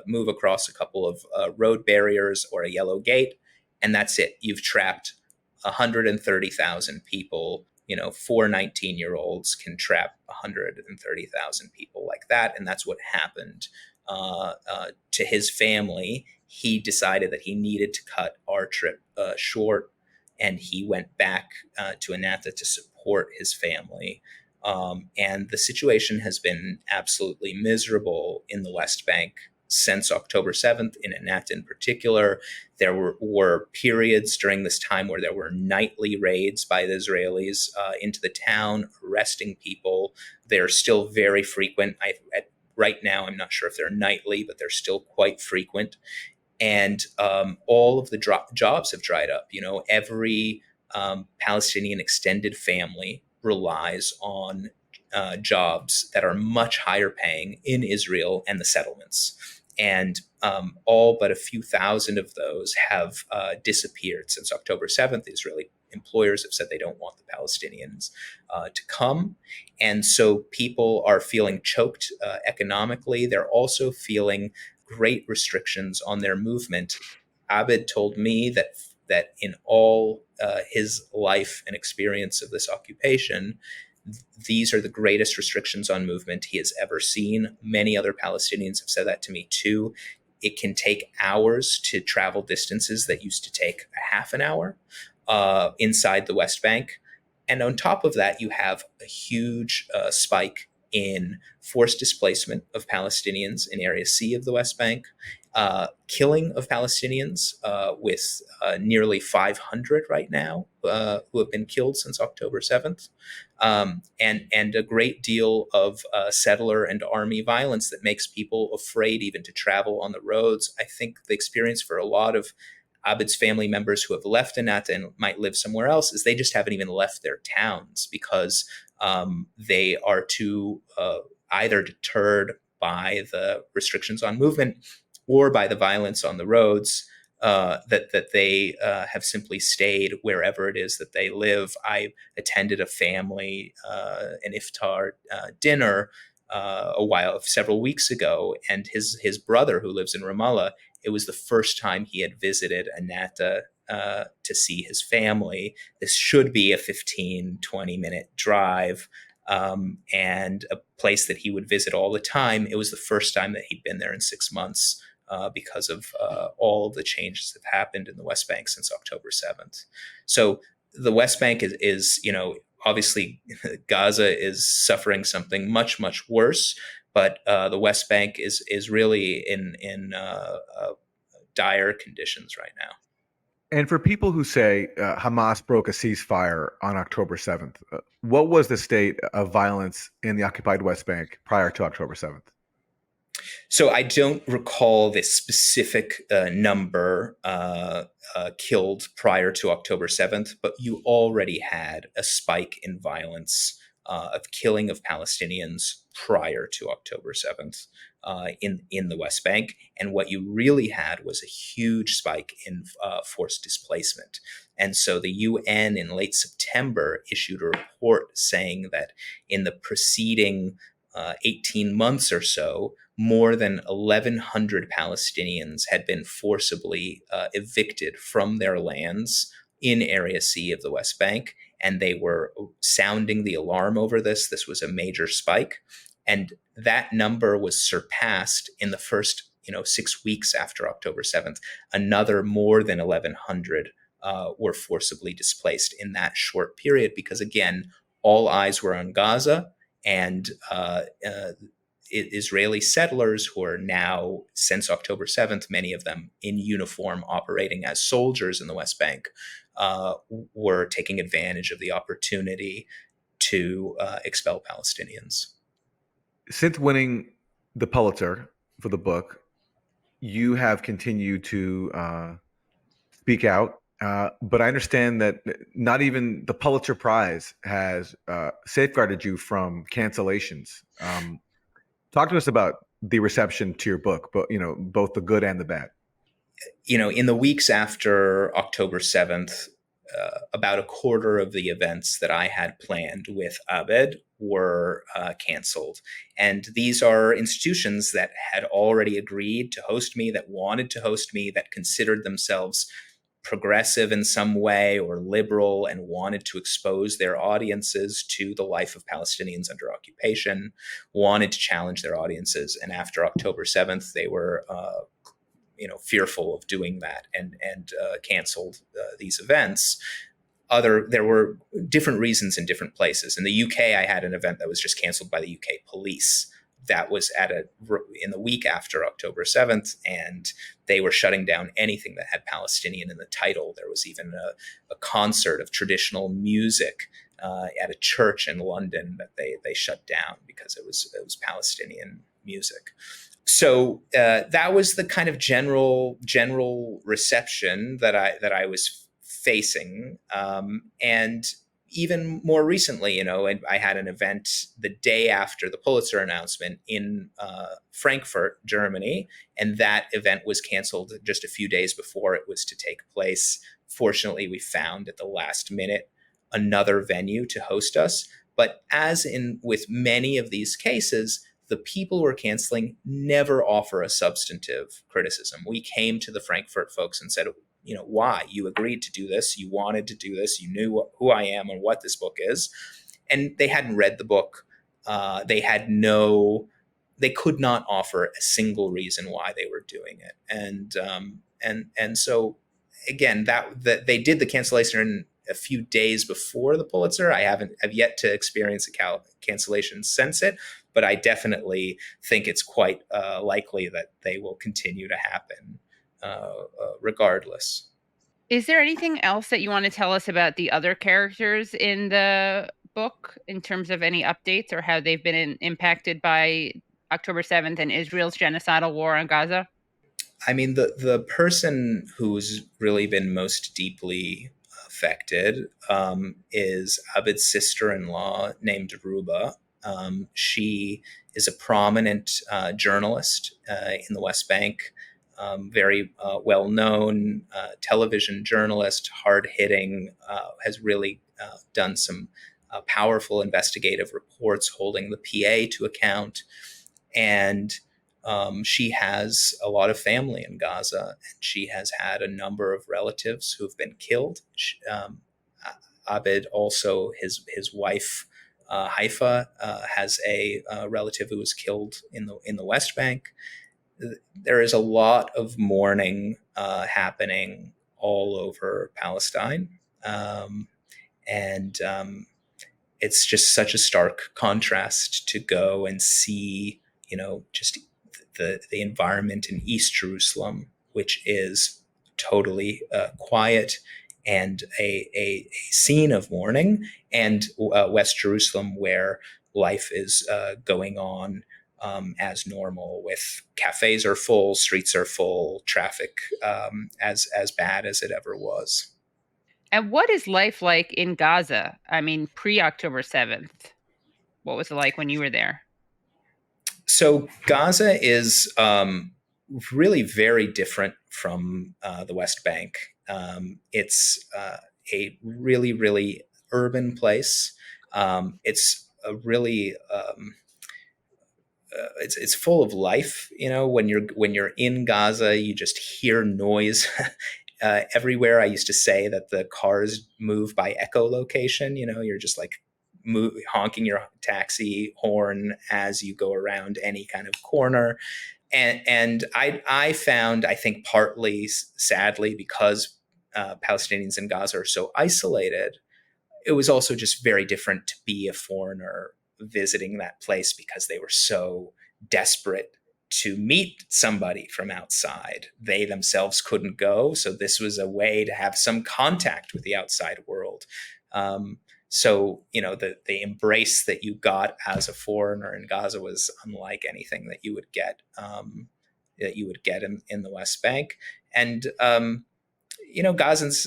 move across a couple of road barriers or a yellow gate, and that's it. You've trapped 130,000 people. 4 19-year-olds can trap 130,000 people like that. And that's what happened to his family. He decided that he needed to cut our trip short, and he went back to Anata to support his family. And the situation has been absolutely miserable in the West Bank since October 7th, in Anata in particular. There were periods during this time where there were nightly raids by the Israelis into the town, arresting people. They're still very frequent. Right now, I'm not sure if they're nightly, but they're still quite frequent. And all of the jobs have dried up. Every Palestinian extended family relies on jobs that are much higher paying in Israel and the settlements. And all but a few thousand of those have disappeared since October 7th. The Israeli employers have said they don't want the Palestinians to come. And so people are feeling choked economically. They're also feeling great restrictions on their movement. Abed told me that in all his life and experience of this occupation, these are the greatest restrictions on movement he has ever seen. Many other Palestinians have said that to me too. It can take hours to travel distances that used to take a half an hour inside the West Bank. And on top of that, you have a huge spike in forced displacement of Palestinians in Area C of the West Bank, killing of Palestinians with nearly 500 right now who have been killed since October 7th, and a great deal of settler and army violence that makes people afraid even to travel on the roads. I think the experience for a lot of Abed's family members who have left Anata and might live somewhere else is they just haven't even left their towns because they are too either deterred by the restrictions on movement or by the violence on the roads, that they have simply stayed wherever it is that they live. I attended a family, an iftar dinner several weeks ago, and his brother, who lives in Ramallah, it was the first time he had visited Anata to see his family. This should be a 15, 20-minute drive, and a place that he would visit all the time. It was the first time that he'd been there in 6 months because of all of the changes that have happened in the West Bank since October 7th. So the West Bank is obviously Gaza is suffering something much, much worse, but the West Bank is really in dire conditions right now.
And for people who say Hamas broke a ceasefire on October 7th, what was the state of violence in the occupied West Bank prior to October 7th?
So I don't recall the specific number killed prior to October 7th, but you already had a spike in violence of killing of Palestinians prior to October 7th in the West Bank. And what you really had was a huge spike in forced displacement. And so the UN in late September issued a report saying that in the preceding 18 months or so, more than 1,100 Palestinians had been forcibly evicted from their lands in Area C of the West Bank. And they were sounding the alarm over this. This was a major spike. And that number was surpassed in the first 6 weeks after October 7th. Another more than 1,100 were forcibly displaced in that short period because, again, all eyes were on Gaza. And Israeli settlers who are now, since October 7th, many of them in uniform operating as soldiers in the West Bank, were taking advantage of the opportunity to expel Palestinians.
Since winning the Pulitzer for the book, you have continued to speak out. But I understand that not even the Pulitzer Prize has safeguarded you from cancellations. Talk to us about the reception to your book, but both the good and the bad.
In the weeks after October 7th, about a quarter of the events that I had planned with Abed were canceled. And these are institutions that had already agreed to host me, that wanted to host me, that considered themselves progressive in some way or liberal and wanted to expose their audiences to the life of Palestinians under occupation, wanted to challenge their audiences. And after October 7th, they were fearful of doing that and canceled these events. There were different reasons in different places. In the UK, I had an event that was just canceled by the UK police. That was in the week after October 7th, and they were shutting down anything that had Palestinian in the title. There was even a concert of traditional music at a church in London that they shut down because it was Palestinian music. So that was the kind of general reception that I was facing, and even more recently, I had an event the day after the Pulitzer announcement in Frankfurt, Germany, and that event was canceled just a few days before it was to take place. Fortunately, we found at the last minute another venue to host us. But as with many of these cases, the people who are canceling never offer a substantive criticism. We came to the Frankfurt folks and said, why? You agreed to do this. You wanted to do this. You knew who I am and what this book is. And they hadn't read the book. They could not offer a single reason why they were doing it. And so again, that they did the cancellation a few days before the Pulitzer. I've yet to experience a cancellation since it, but I definitely think it's quite likely that they will continue to happen regardless.
Is there anything else that you want to tell us about the other characters in the book in terms of any updates or how they've been impacted by October 7th and Israel's genocidal war on Gaza?
I mean, the person who's really been most deeply affected is Abed's sister-in-law named Ruba. She is a prominent journalist in the West Bank, very well-known television journalist, hard-hitting, has really done some powerful investigative reports holding the PA to account. And she has a lot of family in Gaza, and she has had a number of relatives who have been killed. Abed also, his wife, Haifa, has a relative who was killed in the West Bank. There is a lot of mourning happening all over Palestine. And it's just such a stark contrast to go and see, just the environment in East Jerusalem, which is totally quiet and a scene of mourning, and West Jerusalem, where life is going on as normal, with cafes are full, streets are full, traffic as bad as it ever was.
And what is life like in Gaza? I mean, pre-October 7th. What was it like when you were there?
So Gaza is really very different from the West Bank. It's a really, really urban place. It's a really it's full of life. When you're in Gaza, you just hear noise everywhere. I used to say that the cars move by echolocation. You're just like honking your taxi horn as you go around any kind of corner. And I found, I think partly sadly, because Palestinians in Gaza are so isolated, it was also just very different to be a foreigner visiting that place, because they were so desperate to meet somebody from outside. They themselves couldn't go. So this was a way to have some contact with the outside world. So, the embrace that you got as a foreigner in Gaza was unlike anything that you would get in the West Bank. And, Gazans,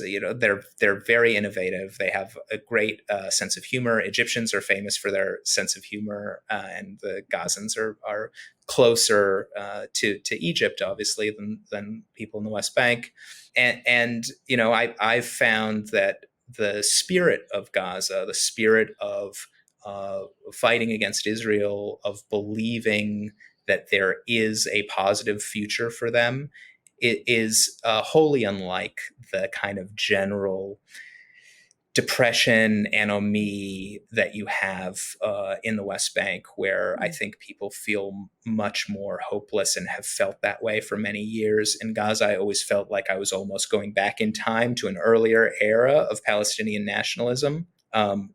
they're very innovative. They have a great sense of humor. Egyptians are famous for their sense of humor, and the Gazans are closer to Egypt, obviously, than people in the West Bank. And I've found that the spirit of Gaza, the spirit of fighting against Israel, of believing that there is a positive future for them, it is wholly unlike the kind of general depression, anomie that you have in the West Bank, where I think people feel much more hopeless and have felt that way for many years. In Gaza, I always felt like I was almost going back in time to an earlier era of Palestinian nationalism,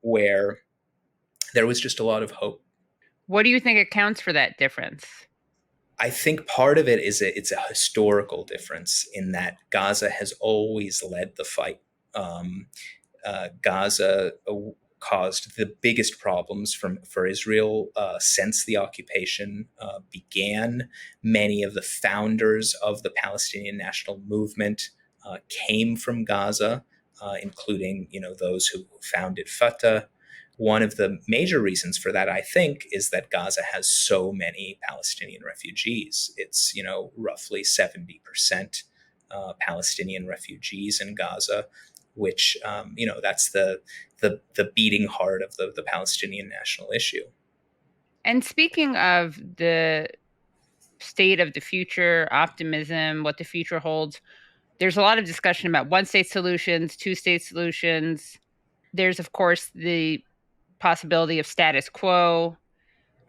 where there was just a lot of hope.
What do you think accounts for that difference?
I think part of it is it's a historical difference in that Gaza has always led the fight. Gaza caused the biggest problems for Israel since the occupation began. Many of the founders of the Palestinian National Movement came from Gaza, including those who founded Fatah. One of the major reasons for that, I think, is that Gaza has so many Palestinian refugees. It's roughly 70% Palestinian refugees in Gaza, which that's the beating heart of the Palestinian national issue.
And speaking of the state of the future, optimism, what the future holds, there's a lot of discussion about one-state solutions, two-state solutions. There's, of course, the possibility of status quo.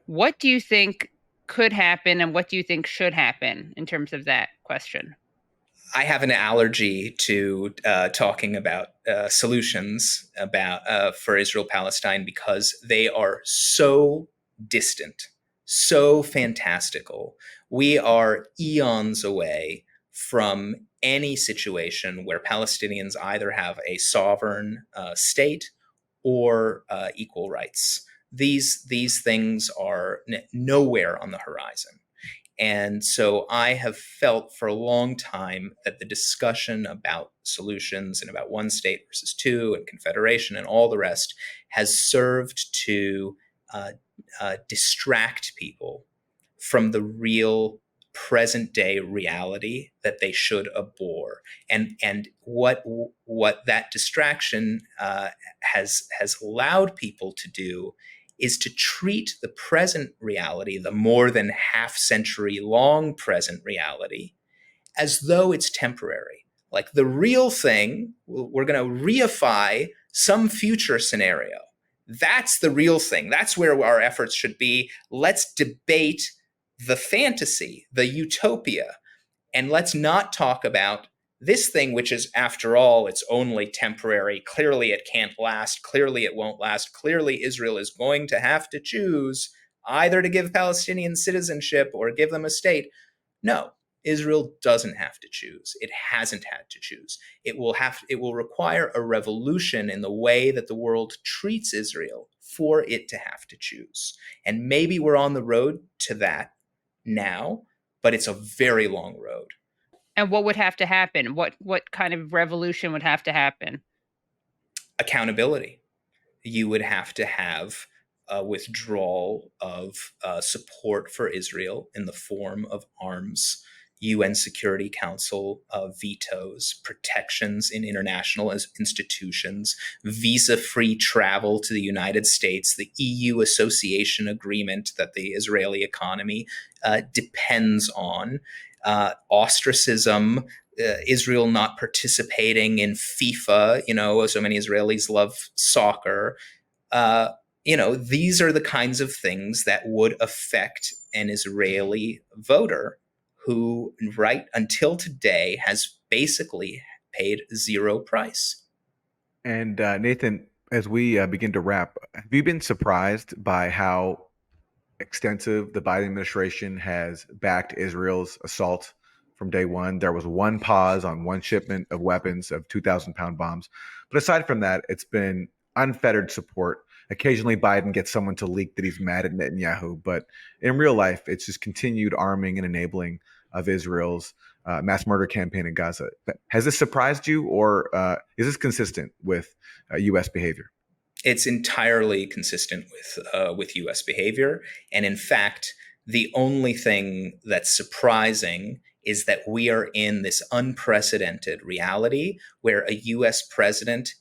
What do you think could happen, and what do you think should happen in terms of that question?
I have an allergy to talking about solutions for Israel-Palestine, because they are so distant, so fantastical. We are eons away from any situation where Palestinians either have a sovereign state or equal rights. These things are nowhere on the horizon. And so I have felt for a long time that the discussion about solutions and about one state versus two and confederation and all the rest has served to distract people from the real present day reality that they should abhor. And what that distraction has allowed people to do is to treat the present reality, the more than half-century long present reality, as though it's temporary. Like the real thing, we're going to reify some future scenario. That's the real thing. That's where our efforts should be. Let's debate the fantasy, the utopia, and let's not talk about this thing, which is, after all, it's only temporary. Clearly, it can't last. Clearly, it won't last. Clearly, Israel is going to have to choose either to give Palestinians citizenship or give them a state. No, Israel doesn't have to choose. It hasn't had to choose. It will require a revolution in the way that the world treats Israel for it to have to choose. And maybe we're on the road to that now, but it's a very long road.
And what would have to happen? What kind of revolution would have to happen?
Accountability. You would have to have a withdrawal of support for Israel in the form of arms, UN Security Council vetoes, protections in international institutions, visa-free travel to the United States, the EU association agreement that the Israeli economy depends on, ostracism, Israel not participating in FIFA. So many Israelis love soccer. These are the kinds of things that would affect an Israeli voter who, right until today, has basically paid zero price.
And Nathan, as we begin to wrap, have you been surprised by how extensive the Biden administration has backed Israel's assault from day one? There was one pause on one shipment of weapons of 2,000-pound bombs. But aside from that, it's been unfettered support. Occasionally, Biden gets someone to leak that he's mad at Netanyahu. But in real life, it's just continued arming and enabling of Israel's mass murder campaign in Gaza. Has this surprised you, or is this consistent with U.S. behavior?
It's entirely consistent with U.S. behavior. And in fact, the only thing that's surprising is that we are in this unprecedented reality where a U.S. president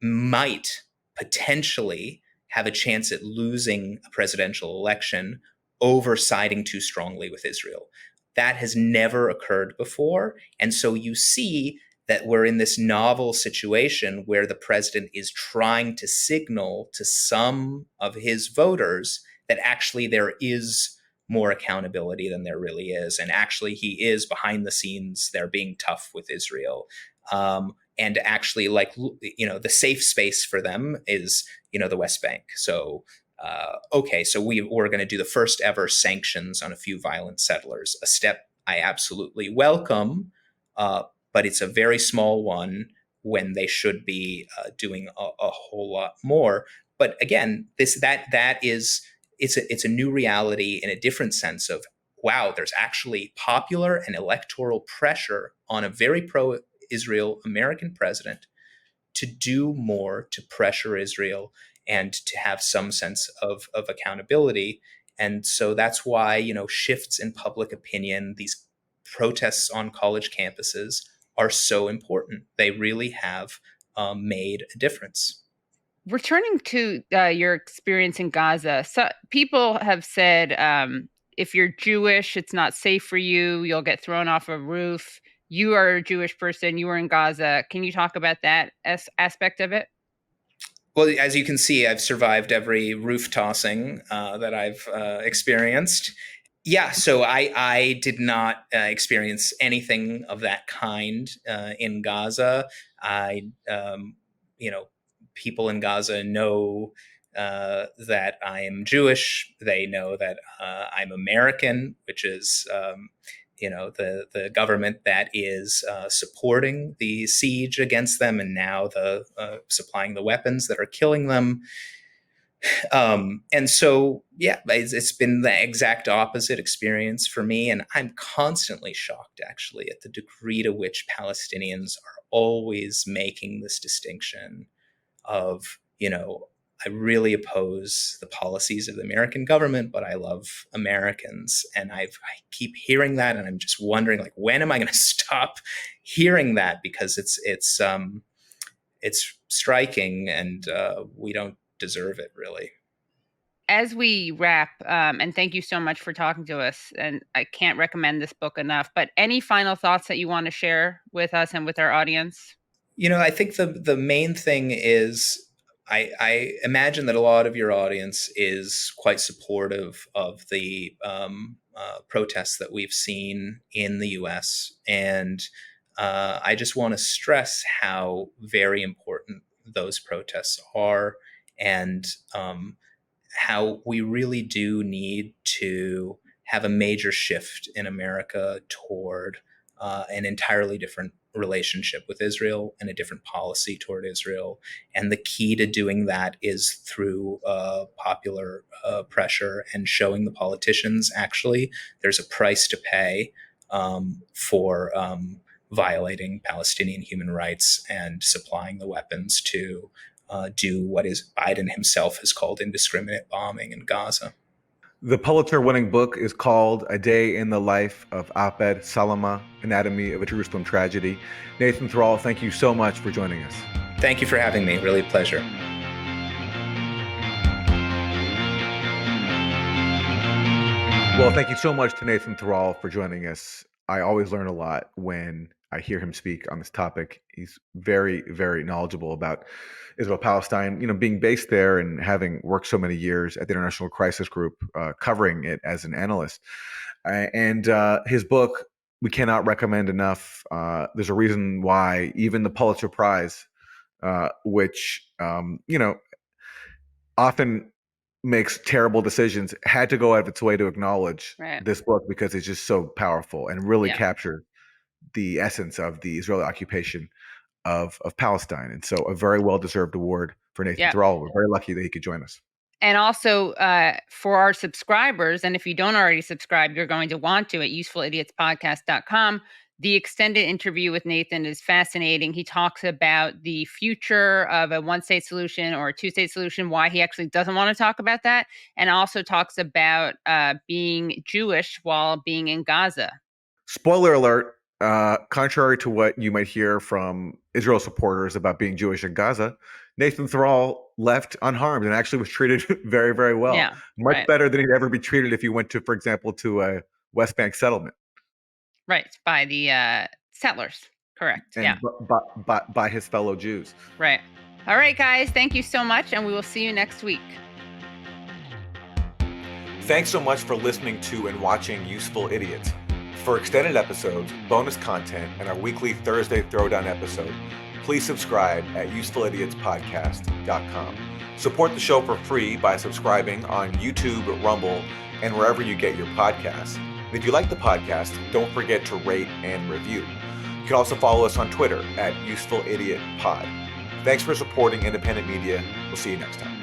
might potentially have a chance at losing a presidential election over siding too strongly with Israel. That has never occurred before. And so you see that we're in this novel situation where the president is trying to signal to some of his voters that actually there is more accountability than there really is. And actually he is behind the scenes, they're being tough with Israel. And actually, the safe space for them is, the West Bank. So, so we're going to do the first ever sanctions on a few violent settlers, a step I absolutely welcome, but it's a very small one when they should be doing a whole lot more. But again, it's a new reality in a different sense of, wow, there's actually popular and electoral pressure on a very pro-Israel American president to do more to pressure Israel and to have some sense of accountability. And so that's why, shifts in public opinion, these protests on college campuses are so important. They really have made a difference.
Returning to your experience in Gaza, so people have said if you're Jewish, it's not safe for you. You'll get thrown off a roof. You are a Jewish person. You were in Gaza. Can you talk about that aspect of it?
Well, as you can see, I've survived every roof tossing that I've experienced. Yeah, so I did not experience anything of that kind in Gaza. People in Gaza know that I am Jewish. They know that I'm American, which is the government that is supporting the siege against them, and now supplying the weapons that are killing them. And so, it's been the exact opposite experience for me. And I'm constantly shocked, actually, at the degree to which Palestinians are always making this distinction of, I really oppose the policies of the American government, but I love Americans. And I keep hearing that, and I'm just wondering, when am I going to stop hearing that? Because it's striking, and we don't deserve it, really.
As we wrap, and thank you so much for talking to us, and I can't recommend this book enough, but any final thoughts that you want to share with us and with our audience?
I think the main thing is, I imagine that a lot of your audience is quite supportive of the protests that we've seen in the U.S. And I just want to stress how very important those protests are, and how we really do need to have a major shift in America toward an entirely different relationship with Israel and a different policy toward Israel. And the key to doing that is through popular pressure and showing the politicians, actually, there's a price to pay for violating Palestinian human rights and supplying the weapons to do what Biden himself has called indiscriminate bombing in Gaza.
The Pulitzer-winning book is called A Day in the Life of Abed, Salama, Anatomy of a Jerusalem Tragedy. Nathan Thrall, thank you so much for joining us.
Thank you for having me. Really a pleasure.
Well, thank you so much to Nathan Thrall for joining us. I always learn a lot when I hear him speak on this topic. He's very, very knowledgeable about Israel-Palestine, being based there and having worked so many years at the International Crisis Group, covering it as an analyst. And his book, we cannot recommend enough. There's a reason why even the Pulitzer Prize, which, often makes terrible decisions, had to go out of its way to acknowledge this book because it's just so powerful and really captured the essence of the Israeli occupation of Palestine. And so a very well-deserved award for Nathan Thrall. We're very lucky that he could join us.
And also for our subscribers, and if you don't already subscribe, you're going to want to at usefulidiotspodcast.com. The extended interview with Nathan is fascinating. He talks about the future of a one-state solution or a two-state solution, why he actually doesn't want to talk about that, and also talks about being Jewish while being in Gaza.
Spoiler alert, contrary to what you might hear from Israel supporters about being Jewish in Gaza, Nathan Thrall left unharmed and actually was treated very, very well.
Yeah,
much better than he'd ever be treated if he went to, for example, to a West Bank settlement.
Right, by the settlers. Correct.
And by his fellow Jews.
Right. All right, guys. Thank you so much, and we will see you next week.
Thanks so much for listening to and watching Useful Idiots. For extended episodes, bonus content, and our weekly Thursday Throwdown episode, please subscribe at usefulidiotspodcast.com. Support the show for free by subscribing on YouTube, Rumble, and wherever you get your podcasts. And if you like the podcast, don't forget to rate and review. You can also follow us on Twitter at UsefulIdiotPod. Thanks for supporting independent media. We'll see you next time.